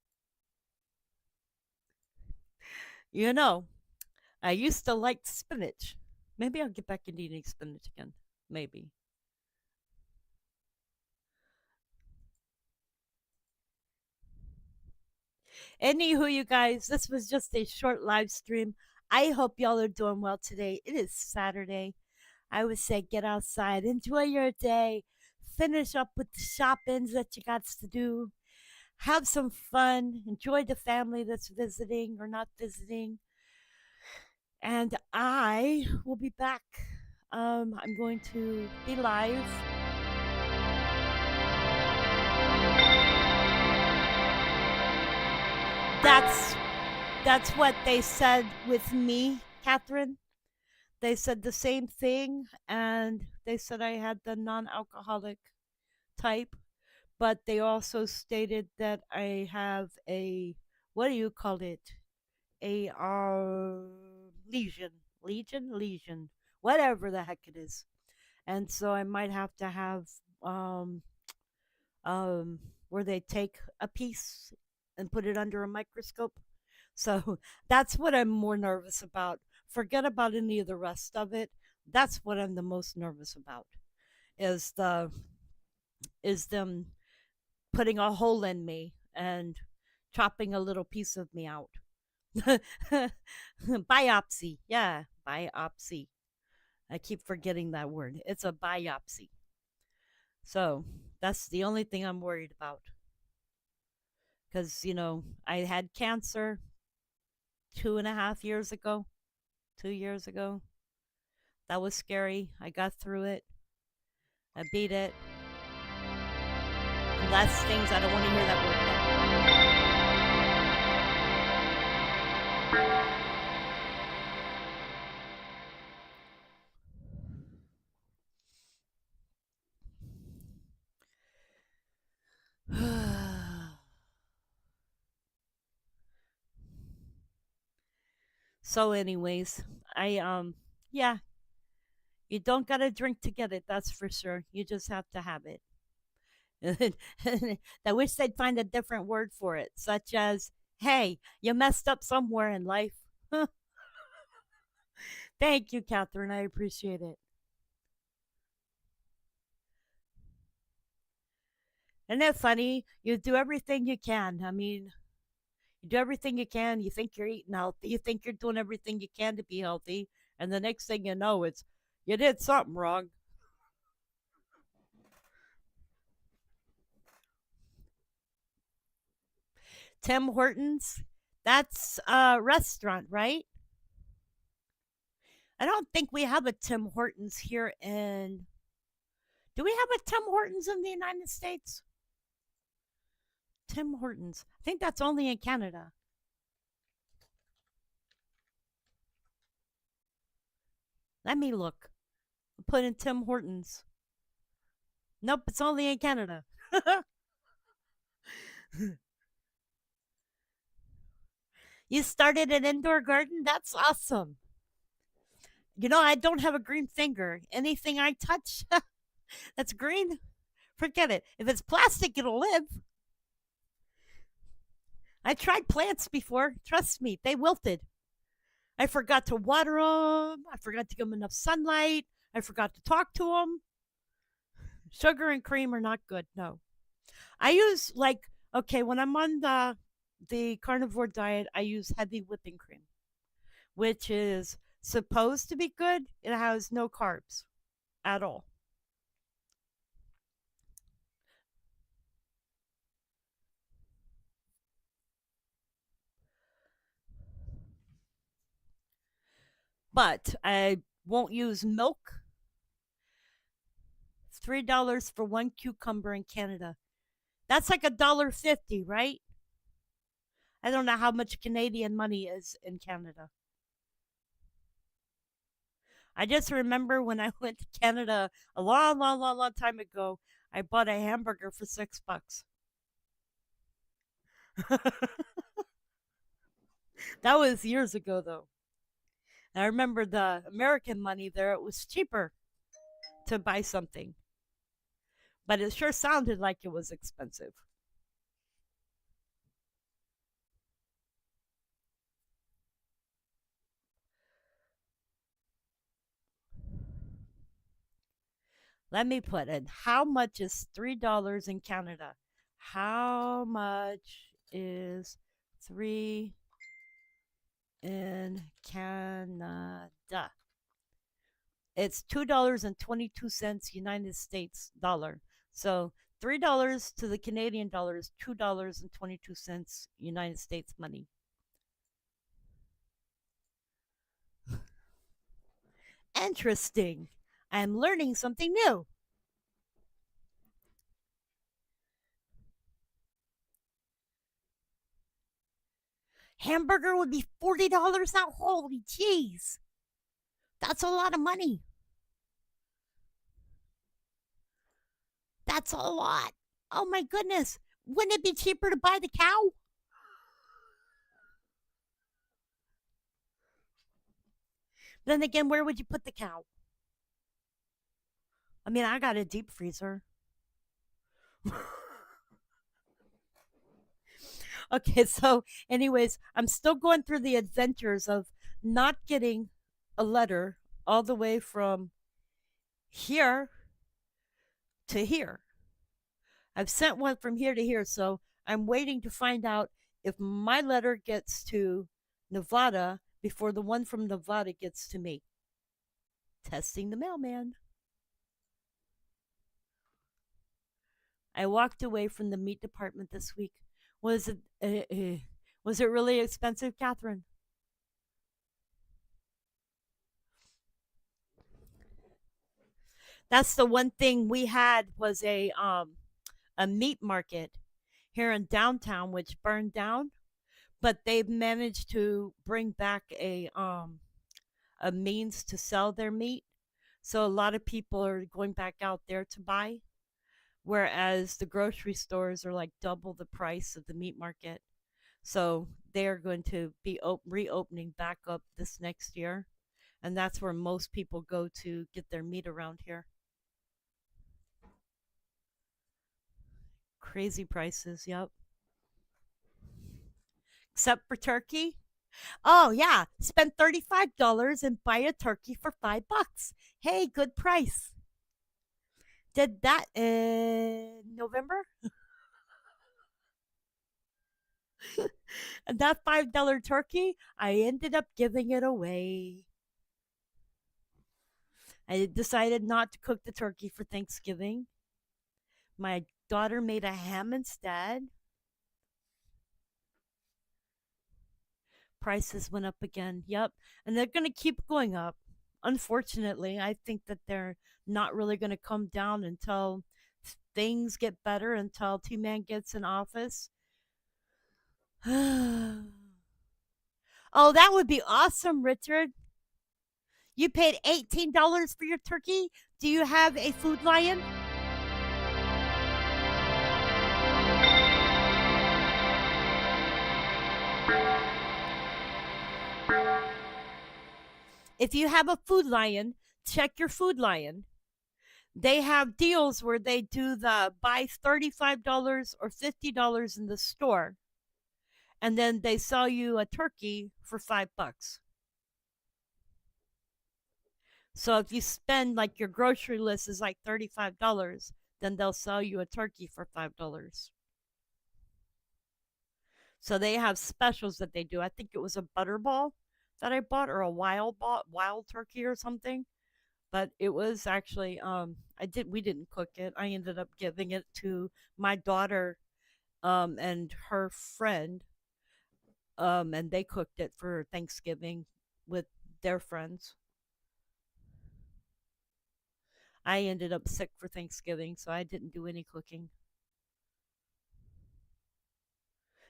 You know, I used to like spinach. Maybe I'll get back into eating spinach again. Maybe. Anywho, you guys, this was just a short live stream. I hope y'all are doing well today. It is Saturday. I would say get outside, enjoy your day, finish up with the shoppings that you got to do, have some fun, enjoy the family that's visiting or not visiting. And I will be back. I'm going to be live. That's that's what they said with me, Catherine. They said the same thing, and they said I had the non-alcoholic type, but they also stated that I have a, what do you call it? A lesion, whatever the heck it is. And so I might have to have um, um, where they take a piece and put it under a microscope. So that's what I'm more nervous about. Forget about any of the rest of it. That's what I'm the most nervous about is the is them putting a hole in me and chopping a little piece of me out. Biopsy. Yeah, biopsy. I keep forgetting that word. It's a biopsy. So that's the only thing I'm worried about. Because, I had cancer 2.5 years ago, 2 years ago. That was scary. I got through it. I beat it. And less things, I don't want to hear that word again. So, anyways, yeah, you don't gotta drink to get it. That's for sure. You just have to have it. I wish they'd find a different word for it, such as, "Hey, you messed up somewhere in life." Thank you, Catherine. I appreciate it. Isn't that funny? You do everything you can. I mean, you do everything you can. You think you're eating healthy. You think you're doing everything you can to be healthy. And the next thing you know, it's you did something wrong. Tim Hortons, that's a restaurant, right? I don't think we have a Tim Hortons here in. Do we have a Tim Hortons in the United States? Tim Hortons. I think that's only in Canada. Let me look. Put in Tim Hortons. Nope, it's only in Canada. You started an indoor garden? That's awesome. I don't have a green finger. Anything I touch that's green, forget it. If it's plastic, it'll live. I tried plants before. Trust me, they wilted. I forgot to water them. I forgot to give them enough sunlight. I forgot to talk to them. Sugar and cream are not good. No. I use okay, when I'm on the carnivore diet, I use heavy whipping cream, which is supposed to be good. It has no carbs at all. But I won't use milk. $3 for one cucumber in Canada. That's like $1.50, right? I don't know how much Canadian money is in Canada. I just remember when I went to Canada a long, long, long, long time ago, I bought a hamburger for $6. That was years ago, though. And I remember the American money there, it was cheaper to buy something, but it sure sounded like it was expensive. Let me put it. How much is $3 in Canada? How much is three in Canada? It's $2.22 United States dollar. So $3 to the Canadian dollar is $2.22 United States money. Interesting. I'm learning something new. Hamburger would be $40 now. Holy jeez. That's a lot of money. That's a lot. Oh my goodness. Wouldn't it be cheaper to buy the cow? Then again, where would you put the cow? I mean, I got a deep freezer. Okay, so, anyways, I'm still going through the adventures of not getting a letter all the way from here to here. I've sent one from here to here, so I'm waiting to find out if my letter gets to Nevada before the one from Nevada gets to me. Testing the mailman. I walked away from the meat department this week. Was it was it really expensive, Catherine? That's the one thing we had was a meat market here in downtown which burned down, but they've managed to bring back a means to sell their meat. So a lot of people are going back out there to buy, whereas the grocery stores are like double the price of the meat market. So they are going to be reopening back up this next year. And that's where most people go to get their meat around here. Crazy prices, yep. Except for turkey. Oh, yeah. Spend $35 and buy a turkey for $5. Hey, good price. Did that in November. And that $5 turkey, I ended up giving it away. I decided not to cook the turkey for Thanksgiving. My daughter made a ham instead. Prices went up again. Yep. And they're going to keep going up. Unfortunately, I think that they're not really going to come down until things get better, until T Man gets in office. Oh, that would be awesome, Richard. You paid $18 for your turkey. Do you have a food lion? If you have a food lion, check your food lion. They have deals where they do the buy $35 or $50 in the store, and then they sell you a turkey for $5. So if you spend like your grocery list is like $35, then they'll sell you a turkey for $5. So they have specials that they do. I think it was a butterball that I bought or a wild turkey or something. But it was actually we didn't cook it. I ended up giving it to my daughter and her friend, and they cooked it for Thanksgiving with their friends. I ended up sick for Thanksgiving, so I didn't do any cooking.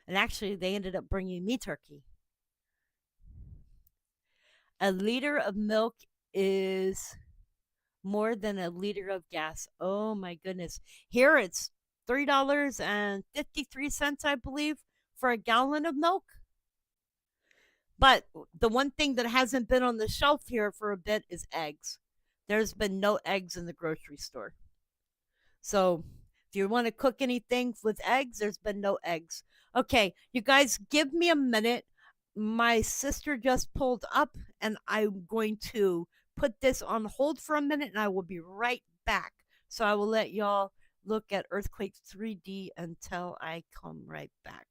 And actually, they ended up bringing me turkey. A liter of milk is more than a liter of gas. Oh my goodness. Here it's $3.53, I believe, for a gallon of milk. But the one thing that hasn't been on the shelf here for a bit is eggs. There's been no eggs in the grocery store. So if you want to cook anything with eggs, there's been no eggs. Okay, you guys, give me a minute. My sister just pulled up, and I'm going to put this on hold for a minute, and I will be right back. So I will let y'all look at Earthquake 3D until I come right back.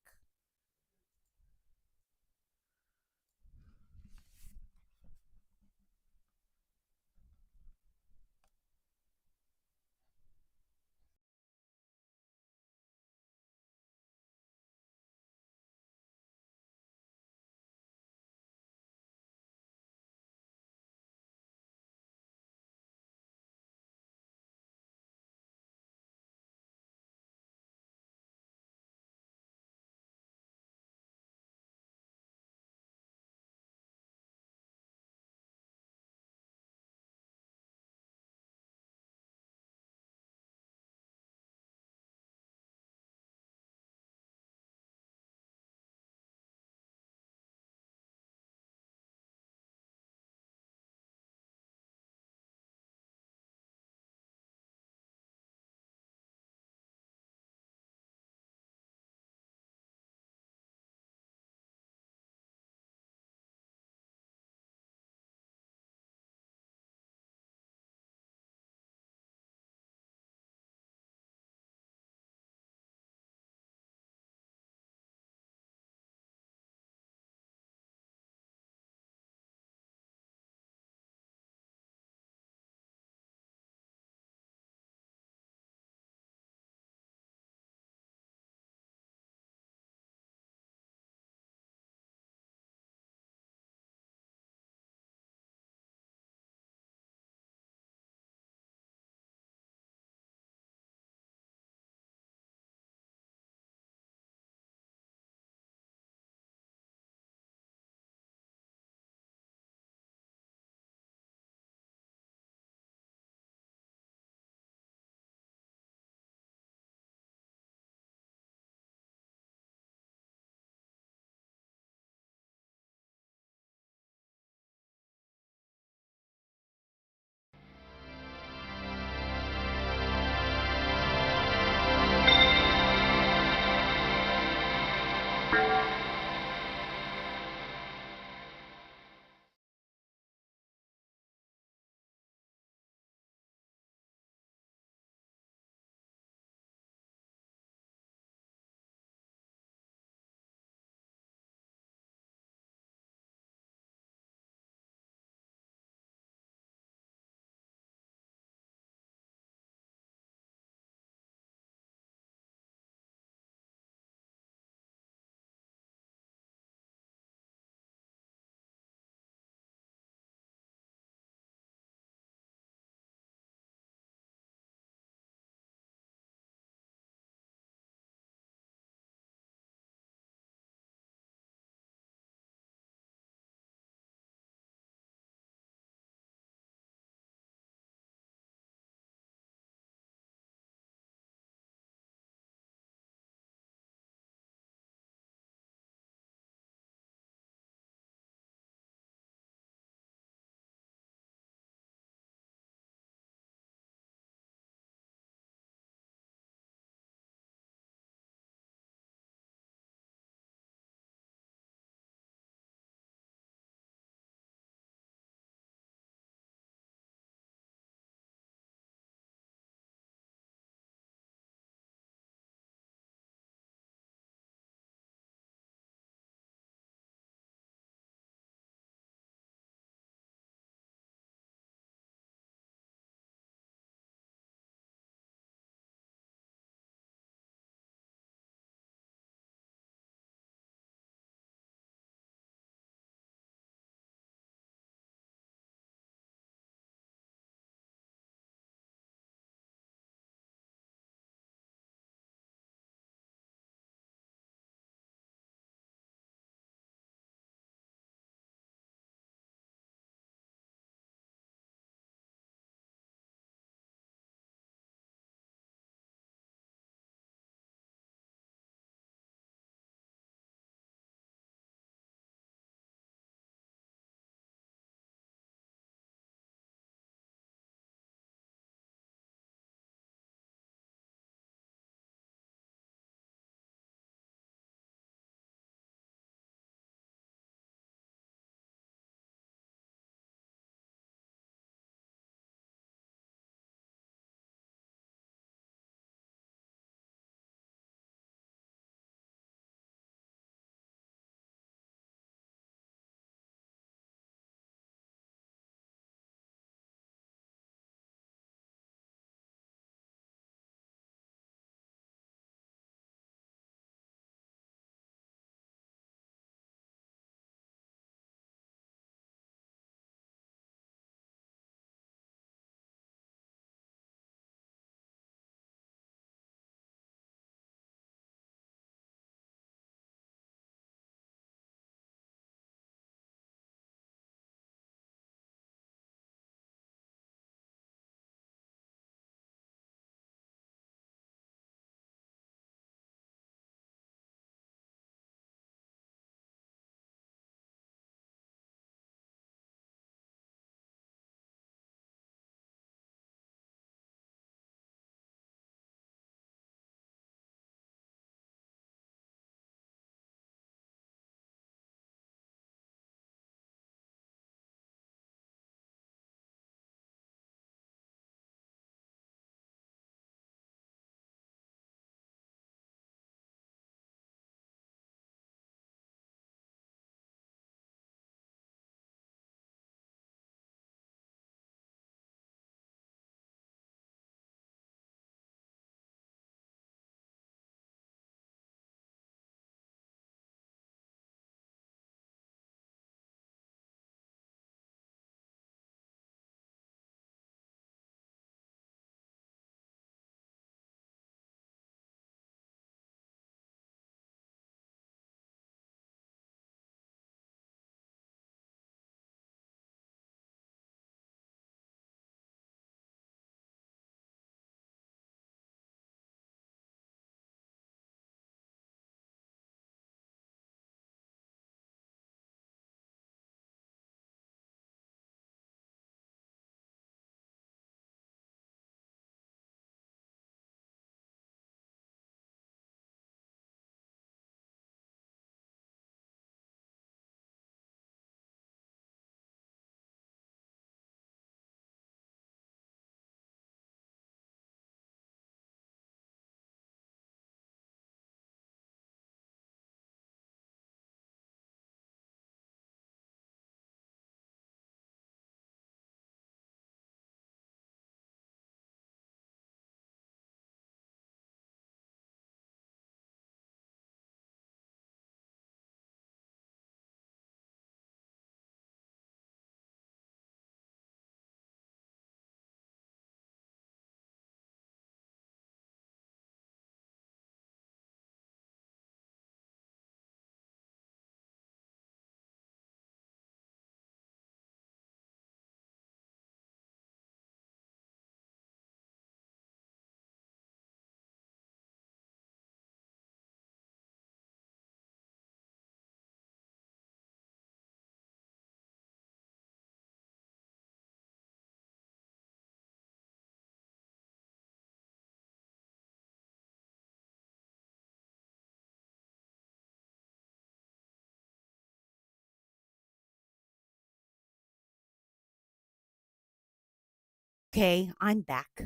Okay, I'm back.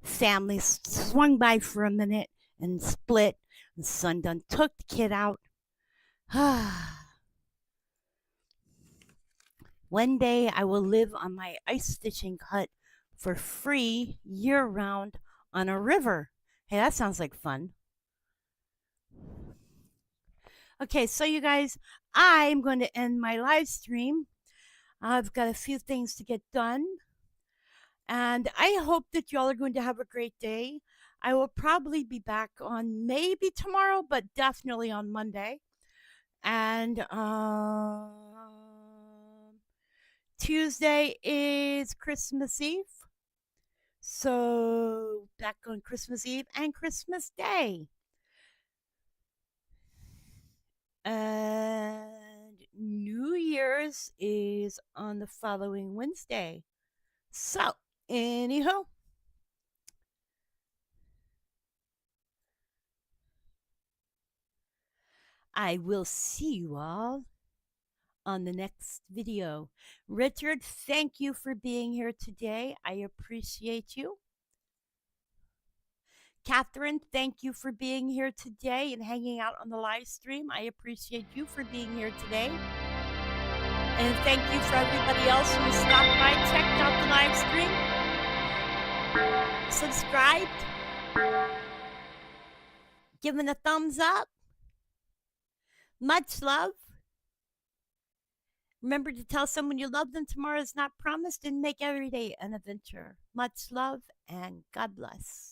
Family swung by for a minute and split. The son done took the kid out. One day I will live on my ice fishing hut for free year round on a river. Hey, that sounds like fun. Okay, so you guys, I'm going to end my live stream. I've got a few things to get done. And I hope that y'all are going to have a great day. I will probably be back on maybe tomorrow, but definitely on Monday. And Tuesday is Christmas Eve. So back on Christmas Eve and Christmas Day. And New Year's is on the following Wednesday. So, anyhow, I will see you all on the next video. Richard, thank you for being here today. I appreciate you. Catherine, thank you for being here today and hanging out on the live stream. I appreciate you for being here today. And thank you for everybody else who stopped by, checked out the live stream, subscribed, given a thumbs up. Much love. Remember to tell someone you love them. Tomorrow is not promised, and make every day an adventure. Much love and God bless.